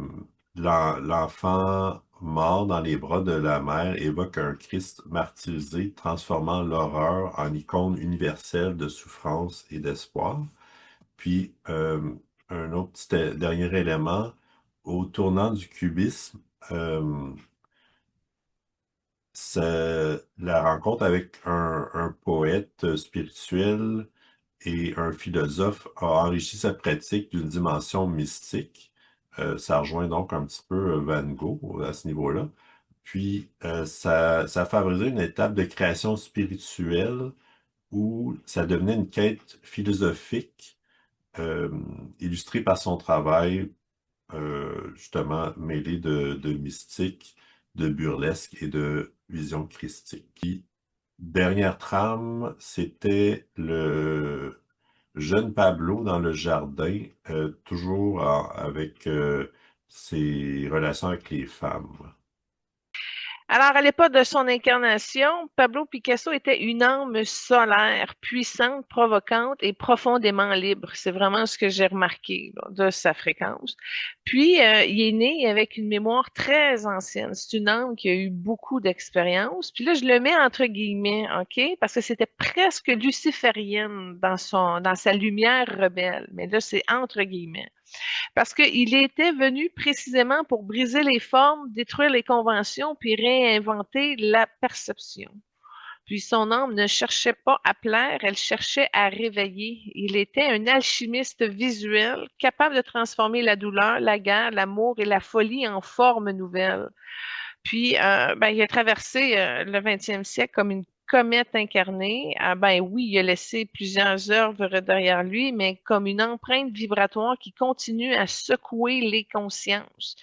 L'enfant mort dans les bras de la mère évoque un Christ martyrisé, transformant l'horreur en icône universelle de souffrance et d'espoir. Puis, un autre dernier élément, au tournant du cubisme, euh, c'est la rencontre avec un poète spirituel et un philosophe a enrichi sa pratique d'une dimension mystique. Ça rejoint donc un petit peu Van Gogh à ce niveau-là. Puis, ça a favorisé une étape de création spirituelle où ça devenait une quête philosophique euh, illustrée par son travail, justement mêlé de mystique, de burlesque et de vision christique. Puis, dernière trame, c'était le jeune Pablo dans le jardin, toujours avec ses relations avec les femmes. Alors, à l'époque de son incarnation, Pablo Picasso était une âme solaire, puissante, provocante et profondément libre. C'est vraiment ce que j'ai remarqué là, de sa fréquence. Puis, il est né avec une mémoire très ancienne. C'est une âme qui a eu beaucoup d'expérience. Puis là, je le mets entre guillemets, OK? Parce que c'était presque luciférienne dans sa lumière rebelle. Mais là, c'est entre guillemets. Parce qu'il était venu précisément pour briser les formes, détruire les conventions, puis réinventer la perception. Puis son âme ne cherchait pas à plaire, elle cherchait à réveiller. Il était un alchimiste visuel, capable de transformer la douleur, la guerre, l'amour et la folie en formes nouvelles. Puis, ben, il a traversé le 20e siècle comme une comète incarnée. Ah, ben oui, il a laissé plusieurs œuvres derrière lui, mais comme une empreinte vibratoire qui continue à secouer les consciences.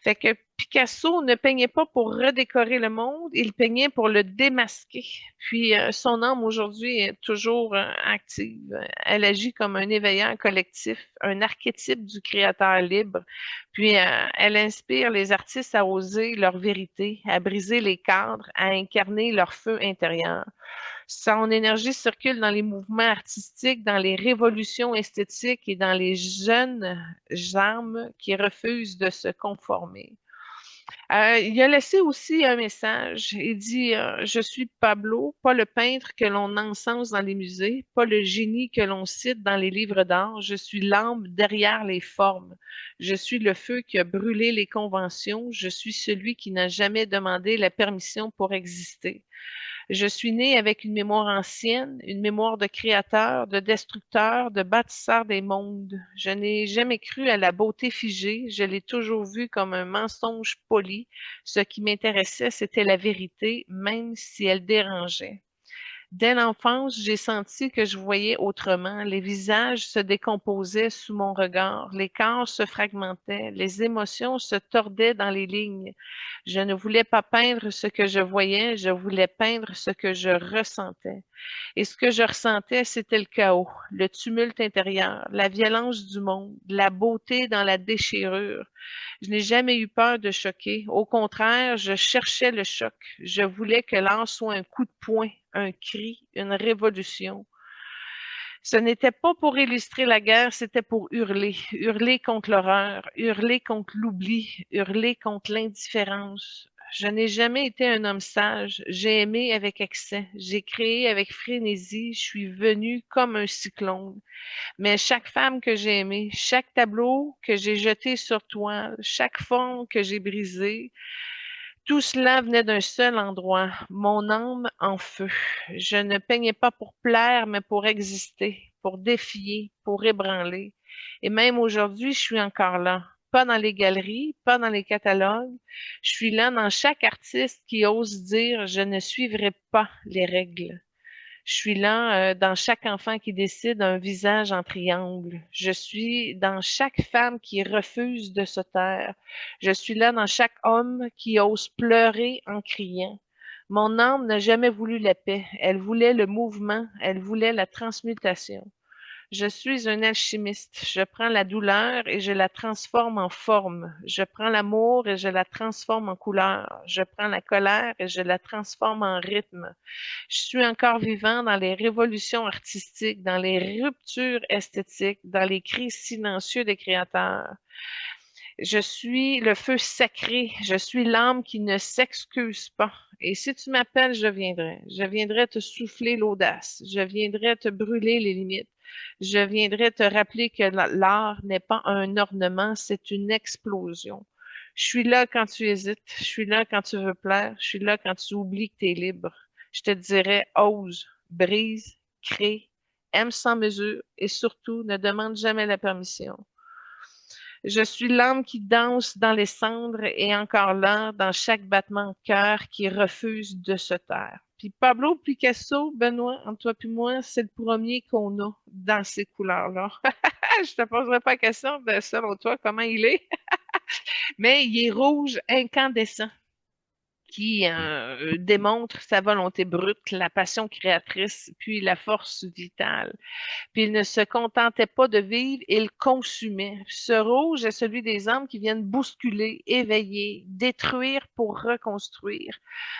Fait que Picasso ne peignait pas pour redécorer le monde, il peignait pour le démasquer. Puis son âme aujourd'hui est toujours active. Elle agit comme un éveilleur collectif, un archétype du créateur libre. Puis elle inspire les artistes à oser leur vérité, à briser les cadres, à incarner leur feu intérieur. Son énergie circule dans les mouvements artistiques, dans les révolutions esthétiques et dans les jeunes âmes qui refusent de se conformer. Il a laissé aussi un message. Il dit Je suis Pablo, pas le peintre que l'on encense dans les musées, pas le génie que l'on cite dans les livres d'art. Je suis l'âme derrière les formes. Je suis le feu qui a brûlé les conventions. Je suis celui qui n'a jamais demandé la permission pour exister. Je suis né avec une mémoire ancienne, une mémoire de créateur, de destructeur, de bâtisseur des mondes. Je n'ai jamais cru à la beauté figée, je l'ai toujours vue comme un mensonge poli. Ce qui m'intéressait, c'était la vérité, même si elle dérangeait. Dès l'enfance, j'ai senti que je voyais autrement. Les visages se décomposaient sous mon regard, les corps se fragmentaient, les émotions se tordaient dans les lignes. Je ne voulais pas peindre ce que je voyais, je voulais peindre ce que je ressentais. Et ce que je ressentais, c'était le chaos, le tumulte intérieur, la violence du monde, la beauté dans la déchirure. Je n'ai jamais eu peur de choquer. Au contraire, je cherchais le choc. Je voulais que l'art soit un coup de poing, un cri, une révolution. Ce n'était pas pour illustrer la guerre, c'était pour hurler. Hurler contre l'horreur, hurler contre l'oubli, hurler contre l'indifférence. Je n'ai jamais été un homme sage. J'ai aimé avec excès. J'ai créé avec frénésie. Je suis venu comme un cyclone. Mais chaque femme que j'ai aimée, chaque tableau que j'ai jeté sur toile, chaque forme que j'ai brisée, tout cela venait d'un seul endroit, mon âme en feu. Je ne peignais pas pour plaire, mais pour exister, pour défier, pour ébranler. Et même aujourd'hui, je suis encore là. Pas dans les galeries, pas dans les catalogues. Je suis là dans chaque artiste qui ose dire je ne suivrai pas les règles. Je suis là dans chaque enfant qui décide un visage en triangle. Je suis dans chaque femme qui refuse de se taire. Je suis là dans chaque homme qui ose pleurer en criant. Mon âme n'a jamais voulu la paix. Elle voulait le mouvement. Elle voulait la transmutation. Je suis un alchimiste. Je prends la douleur et je la transforme en forme. Je prends l'amour et je la transforme en couleur. Je prends la colère et je la transforme en rythme. Je suis encore vivant dans les révolutions artistiques, dans les ruptures esthétiques, dans les cris silencieux des créateurs. Je suis le feu sacré, je suis l'âme qui ne s'excuse pas. Et si tu m'appelles, je viendrai. Je viendrai te souffler l'audace. Je viendrai te brûler les limites. Je viendrai te rappeler que l'art n'est pas un ornement, c'est une explosion. Je suis là quand tu hésites. Je suis là quand tu veux plaire. Je suis là quand tu oublies que tu es libre. Je te dirais, ose, brise, crée, aime sans mesure et surtout ne demande jamais la permission. Je suis l'âme qui danse dans les cendres et encore là, dans chaque battement de cœur qui refuse de se taire. Puis Pablo Picasso, Benoît, entre toi et moi, c'est le premier qu'on a dans ces couleurs-là. Je te poserai pas la question de selon toi comment il est, mais il est rouge incandescent qui démontre sa volonté brute, la passion créatrice, puis la force vitale. Puis il ne se contentait pas de vivre, il consumait. Ce rouge est celui des âmes qui viennent bousculer, éveiller, détruire pour reconstruire.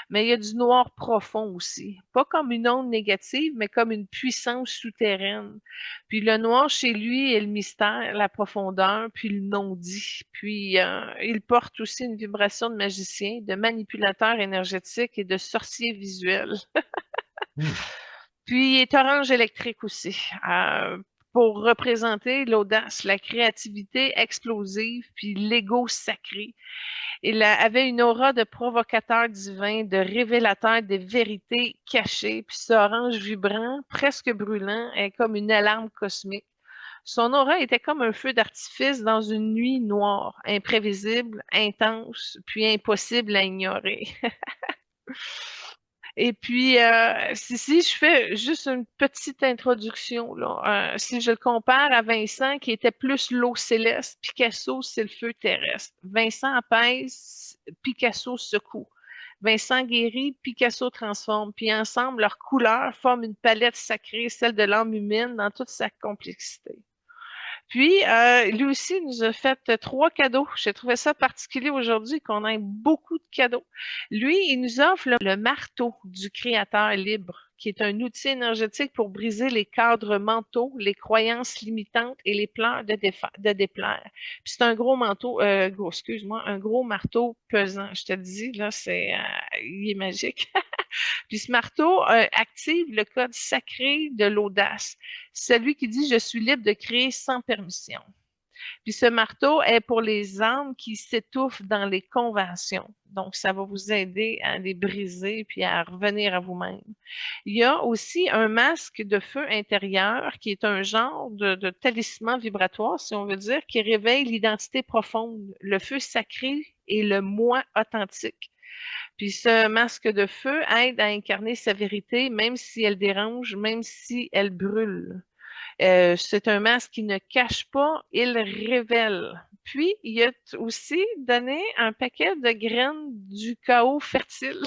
Mais il y a du noir profond aussi. Pas comme une onde négative, mais comme une puissance souterraine. Puis le noir chez lui est le mystère, la profondeur, puis le non-dit. Puis il porte aussi une vibration de magicien, de manipulateur énergétique et de sorcier visuel. Hmm. Puis il est orange électrique aussi, pour représenter l'audace, la créativité explosive, puis l'ego sacré. Avait une aura de provocateur divin, de révélateur des vérités cachées, puis ce orange vibrant, presque brûlant, est comme une alarme cosmique. Son aura était comme un feu d'artifice dans une nuit noire, imprévisible, intense, puis impossible à ignorer. Et puis, si je fais juste une petite introduction, là, si je le compare à Vincent, qui était plus l'eau céleste, Picasso, c'est le feu terrestre. Vincent apaise, Picasso secoue. Vincent guérit, Picasso transforme. Puis ensemble, leurs couleurs forment une palette sacrée, celle de l'âme humaine dans toute sa complexité. Puis, lui aussi nous a fait 3 cadeaux. J'ai trouvé ça particulier aujourd'hui qu'on ait beaucoup de cadeaux. Lui, il nous offre le marteau du créateur libre, qui est un outil énergétique pour briser les cadres mentaux, les croyances limitantes et les pleurs de déplaire. Puis c'est un gros manteau, excuse-moi, un gros marteau pesant. Je te le dis, là, il est magique. Puis ce marteau active le code sacré de l'audace, celui qui dit je suis libre de créer sans permission. Puis ce marteau est pour les âmes qui s'étouffent dans les conventions. Donc, ça va vous aider à les briser puis à revenir à vous-même. Il y a aussi un masque de feu intérieur qui est un genre de talisman vibratoire, si on veut dire, qui réveille l'identité profonde, le feu sacré et le moi authentique. Puis ce masque de feu aide à incarner sa vérité, même si elle dérange, même si elle brûle. C'est un masque qui ne cache pas, il révèle. Puis, il a aussi donné un paquet de graines du chaos fertile.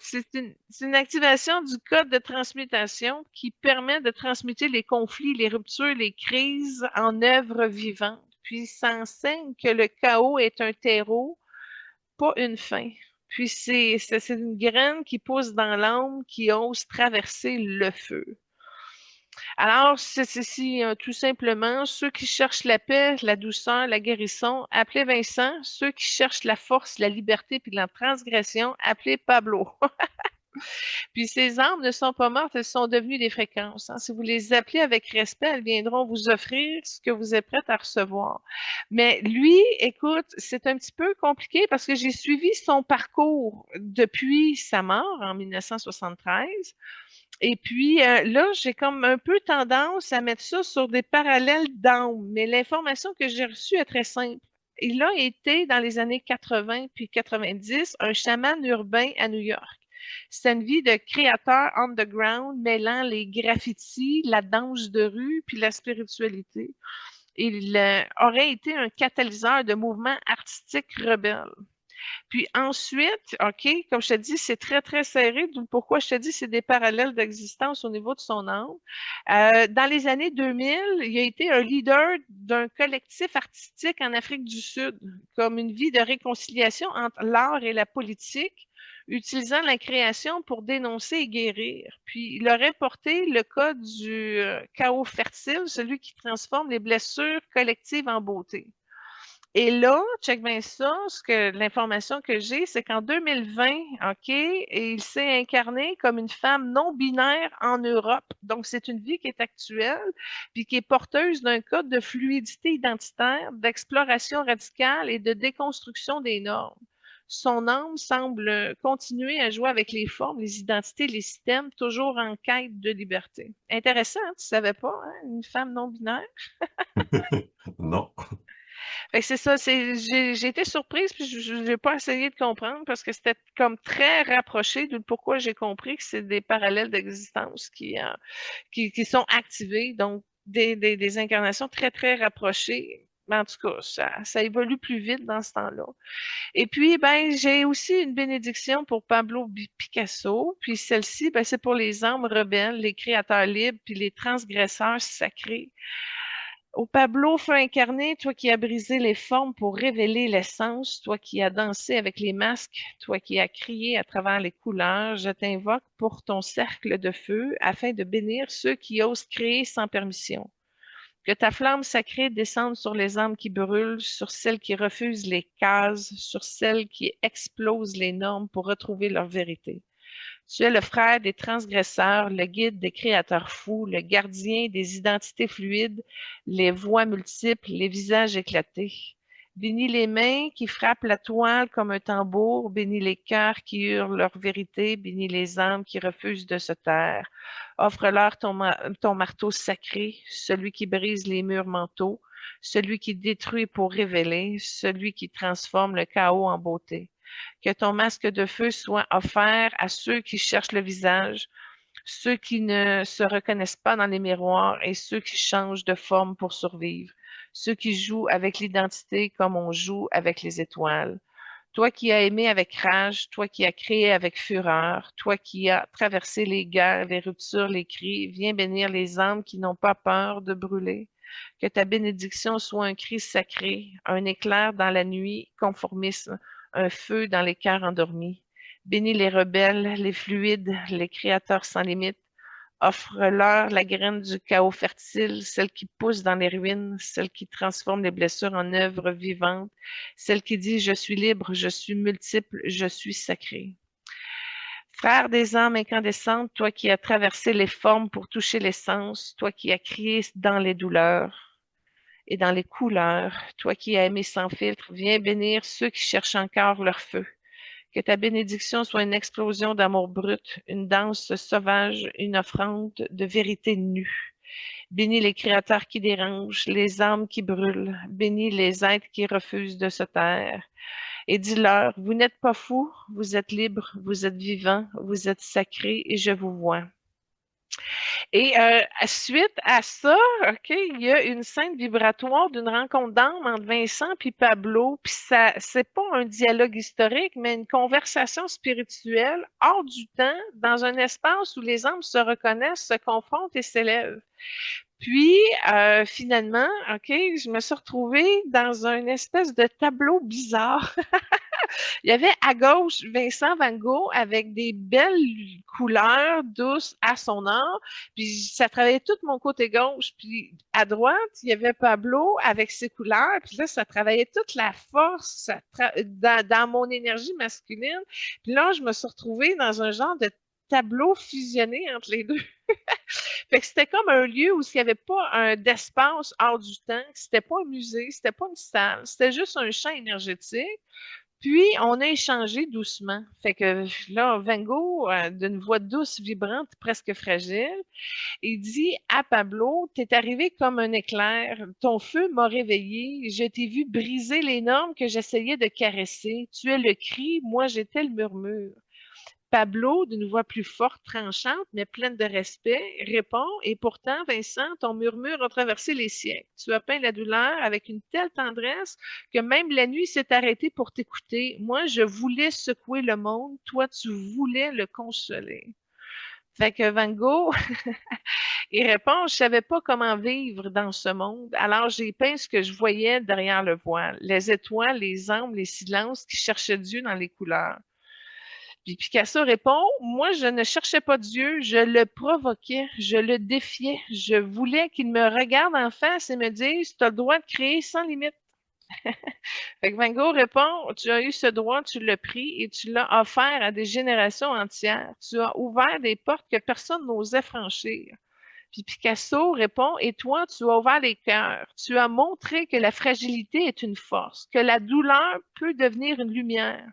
C'est une activation du code de transmutation qui permet de transmuter les conflits, les ruptures, les crises en œuvres vivantes. Puis, ça enseigne que le chaos est un terreau, pas une fin. Puis, c'est une graine qui pousse dans l'âme qui ose traverser le feu. Alors, tout simplement, ceux qui cherchent la paix, la douceur, la guérison, appelez Vincent. Ceux qui cherchent la force, la liberté puis la transgression, appelez Pablo. Puis ces âmes ne sont pas mortes, elles sont devenues des fréquences, hein. Si vous les appelez avec respect, elles viendront vous offrir ce que vous êtes prête à recevoir. Mais lui, écoute, c'est un petit peu compliqué parce que j'ai suivi son parcours depuis sa mort en 1973. Et puis là, j'ai comme un peu tendance à mettre ça sur des parallèles d'âme. Mais l'information que j'ai reçue est très simple. Il a été, dans les années 80 puis 90, un chaman urbain à New York. C'est une vie de créateur underground mêlant les graffitis, la danse de rue puis la spiritualité. Il aurait été un catalyseur de mouvements artistiques rebelles. Puis ensuite, OK, comme je te dis, c'est très, très serré, d'où pourquoi je te dis c'est des parallèles d'existence au niveau de son âme. Dans les années 2000, il a été un leader d'un collectif artistique en Afrique du Sud, comme une vie de réconciliation entre l'art et la politique, utilisant la création pour dénoncer et guérir. Puis il aurait porté le cas du chaos fertile, celui qui transforme les blessures collectives en beauté. Et là, check bien ça, l'information que j'ai, c'est qu'en 2020, OK, il s'est incarné comme une femme non binaire en Europe. Donc, c'est une vie qui est actuelle, puis qui est porteuse d'un code de fluidité identitaire, d'exploration radicale et de déconstruction des normes. Son âme semble continuer à jouer avec les formes, les identités, les systèmes, toujours en quête de liberté. Intéressant, hein? Tu savais pas, hein? Une femme non binaire? Non. Fait que c'est ça, j'ai été surprise puis j'ai pas essayé de comprendre parce que c'était comme très rapproché, d'où pourquoi j'ai compris que c'est des parallèles d'existence qui sont activés, donc des incarnations très, très rapprochées. Mais en tout cas, ça évolue plus vite dans ce temps-là. Et puis, ben, j'ai aussi une bénédiction pour Pablo Picasso. Puis celle-ci, ben, c'est pour les âmes rebelles, les créateurs libres, puis les transgresseurs sacrés. Au Pablo, feu incarné, toi qui as brisé les formes pour révéler l'essence, toi qui as dansé avec les masques, toi qui as crié à travers les couleurs, je t'invoque pour ton cercle de feu afin de bénir ceux qui osent créer sans permission. Que ta flamme sacrée descende sur les âmes qui brûlent, sur celles qui refusent les cases, sur celles qui explosent les normes pour retrouver leur vérité. Tu es le frère des transgresseurs, le guide des créateurs fous, le gardien des identités fluides, les voix multiples, les visages éclatés. Bénis les mains qui frappent la toile comme un tambour, bénis les cœurs qui hurlent leur vérité, bénis les âmes qui refusent de se taire. Offre-leur ton marteau sacré, celui qui brise les murs mentaux, celui qui détruit pour révéler, celui qui transforme le chaos en beauté. Que ton masque de feu soit offert à ceux qui cherchent le visage, ceux qui ne se reconnaissent pas dans les miroirs et ceux qui changent de forme pour survivre, ceux qui jouent avec l'identité comme on joue avec les étoiles. Toi qui as aimé avec rage, toi qui as créé avec fureur, toi qui as traversé les guerres, les ruptures, les cris, viens bénir les âmes qui n'ont pas peur de brûler. Que ta bénédiction soit un cri sacré, un éclair dans la nuit, conformisme, un feu dans les cœurs endormis. Bénis les rebelles, les fluides, les créateurs sans limite. Offre-leur la graine du chaos fertile, celle qui pousse dans les ruines, celle qui transforme les blessures en œuvres vivantes, celle qui dit je suis libre, je suis multiple, je suis sacré. Frère des âmes incandescentes, toi qui as traversé les formes pour toucher l'essence, toi qui as crié dans les douleurs et dans les couleurs, toi qui as aimé sans filtre, viens bénir ceux qui cherchent encore leur feu. Que ta bénédiction soit une explosion d'amour brut, une danse sauvage, une offrande de vérité nue. Bénis les créateurs qui dérangent, les âmes qui brûlent, bénis les êtres qui refusent de se taire. Et dis-leur, vous n'êtes pas fous, vous êtes libres, vous êtes vivants, vous êtes sacrés et je vous vois. Et suite à ça, OK, il y a une scène vibratoire d'une rencontre d'âme entre Vincent et Pablo. Puis ça, c'est pas un dialogue historique, mais une conversation spirituelle hors du temps, dans un espace où les âmes se reconnaissent, se confrontent et s'élèvent. Puis, finalement, OK, je me suis retrouvée dans une espèce de tableau bizarre Il y avait à gauche Vincent Van Gogh avec des belles couleurs douces à son art, puis ça travaillait tout mon côté gauche. Puis à droite, il y avait Pablo avec ses couleurs, puis là, ça travaillait toute la force dans mon énergie masculine. Puis là, je me suis retrouvée dans un genre de tableau fusionné entre les deux. Fait que c'était comme un lieu où il n'y avait pas d'espace hors du temps, c'était pas un musée, c'était pas une salle, c'était juste un champ énergétique. Puis, on a échangé doucement. Fait que là, Van Gogh, d'une voix douce, vibrante, presque fragile, il dit à Pablo, t'es arrivé comme un éclair, ton feu m'a réveillé, je t'ai vu briser les normes que j'essayais de caresser. Tu es le cri, moi j'étais le murmure. Pablo, d'une voix plus forte, tranchante, mais pleine de respect, répond, et pourtant, Vincent, ton murmure a traversé les siècles. Tu as peint la douleur avec une telle tendresse que même la nuit s'est arrêtée pour t'écouter. Moi, je voulais secouer le monde, toi, tu voulais le consoler. Fait que Van Gogh, il répond, je savais pas comment vivre dans ce monde, alors j'ai peint ce que je voyais derrière le voile, les étoiles, les âmes, les silences qui cherchaient Dieu dans les couleurs. Puis Picasso répond, moi, je ne cherchais pas Dieu, je le provoquais, je le défiais. Je voulais qu'il me regarde en face et me dise, tu as le droit de créer sans limite. Fait que Van Gogh répond, tu as eu ce droit, tu l'as pris et tu l'as offert à des générations entières. Tu as ouvert des portes que personne n'osait franchir. Puis Picasso répond, et toi, tu as ouvert les cœurs. Tu as montré que la fragilité est une force, que la douleur peut devenir une lumière.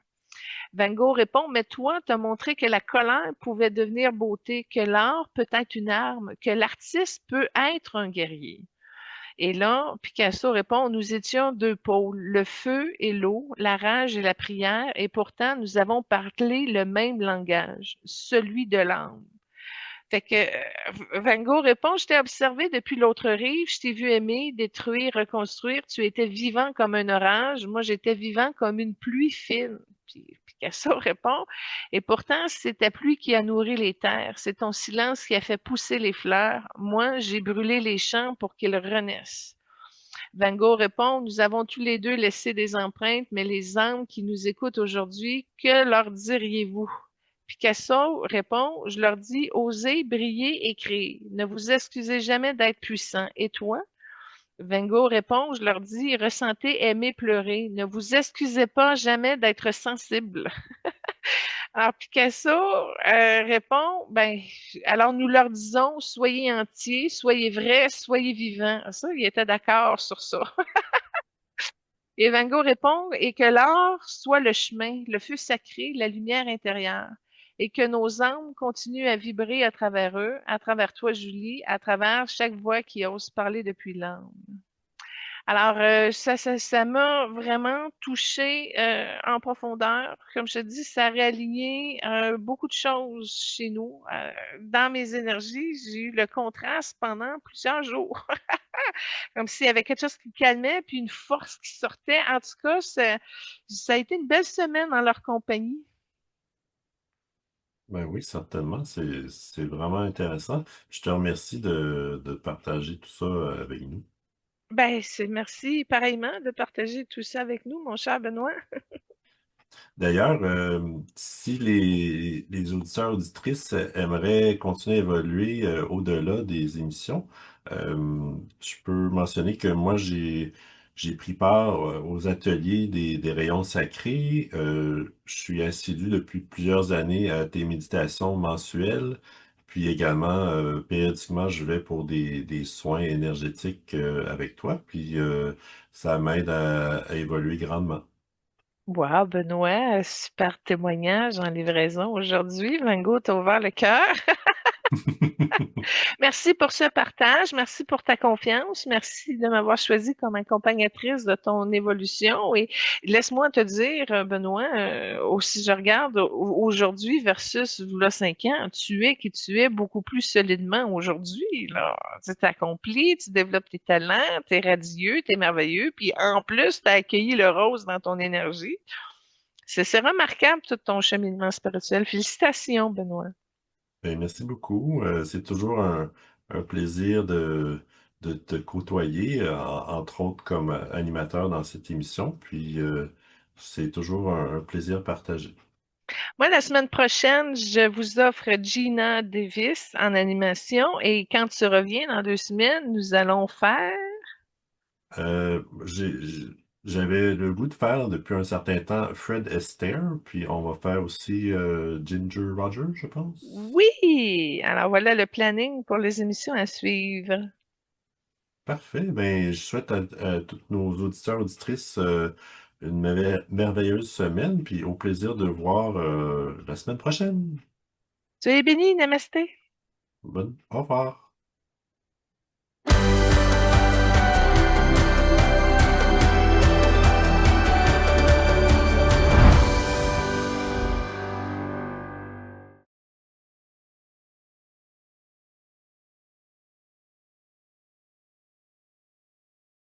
Van Gogh répond, mais toi, tu as montré que la colère pouvait devenir beauté, que l'art peut être une arme, que l'artiste peut être un guerrier. Et là, Picasso répond, nous étions deux pôles, le feu et l'eau, la rage et la prière, et pourtant nous avons parlé le même langage, celui de l'âme. Fait que Van Gogh répond, je t'ai observé depuis l'autre rive, je t'ai vu aimer, détruire, reconstruire, tu étais vivant comme un orage, moi j'étais vivant comme une pluie fine. Puis Picasso répond, et pourtant c'est ta pluie qui a nourri les terres, c'est ton silence qui a fait pousser les fleurs, moi j'ai brûlé les champs pour qu'ils renaissent. Van Gogh répond, nous avons tous les deux laissé des empreintes, mais les âmes qui nous écoutent aujourd'hui, que leur diriez-vous? Picasso répond, je leur dis, osez, briller et créer. Ne vous excusez jamais d'être puissant. Et toi? Van Gogh répond, je leur dis, ressentez, aimez, pleurez. Ne vous excusez pas jamais d'être sensible. Alors Picasso répond, ben, alors nous leur disons, soyez entiers, soyez vrais, soyez vivants. Ça, il était d'accord sur ça. Et Van Gogh répond, et que l'art soit le chemin, le feu sacré, la lumière intérieure, et que nos âmes continuent à vibrer à travers eux, à travers toi, Julie, à travers chaque voix qui ose parler depuis l'âme. Alors, ça m'a vraiment touchée en profondeur. Comme je te dis, ça a réaligné beaucoup de choses chez nous. Dans mes énergies, j'ai eu le contraste pendant plusieurs jours. Comme s'il y avait quelque chose qui calmait, puis une force qui sortait. En tout cas, ça a été une belle semaine en leur compagnie. Ben oui, certainement, c'est vraiment intéressant. Je te remercie de partager tout ça avec nous. Ben, c'est merci pareillement de partager tout ça avec nous, mon cher Benoît. D'ailleurs, si les auditeurs auditrices aimeraient continuer à évoluer au-delà des émissions, je peux mentionner que moi, j'ai pris part aux ateliers des rayons sacrés. Je suis assidu depuis plusieurs années à tes méditations mensuelles. Puis également, périodiquement, je vais pour des soins énergétiques avec toi. Puis ça m'aide à évoluer grandement. Wow, Benoît, super témoignage en livraison aujourd'hui. Mango, t'as ouvert le cœur. Merci pour ce partage, merci pour ta confiance, merci de m'avoir choisi comme accompagnatrice de ton évolution. Et laisse-moi te dire, Benoît, si je regarde aujourd'hui versus il y a 5 ans, tu es qui tu es beaucoup plus solidement aujourd'hui. Là, tu t'es accompli, tu développes tes talents, t'es radieux, t'es merveilleux, puis en plus, tu as accueilli le rose dans ton énergie. C'est remarquable tout ton cheminement spirituel. Félicitations, Benoît. Ben, merci beaucoup. C'est toujours un plaisir de te côtoyer, entre autres comme animateur dans cette émission. Puis C'est toujours un plaisir partagé. Moi, la semaine prochaine, je vous offre Gina Davis en animation et quand tu reviens dans 2 semaines, nous allons faire. J'avais le goût de faire depuis un certain temps Fred Astaire, puis on va faire aussi Ginger Rogers, je pense. Oui! Alors voilà le planning pour les émissions à suivre. Parfait. Ben, je souhaite à tous nos auditeurs, auditrices une merveilleuse semaine, puis au plaisir de voir la semaine prochaine. Tu es béni, namasté. Au revoir.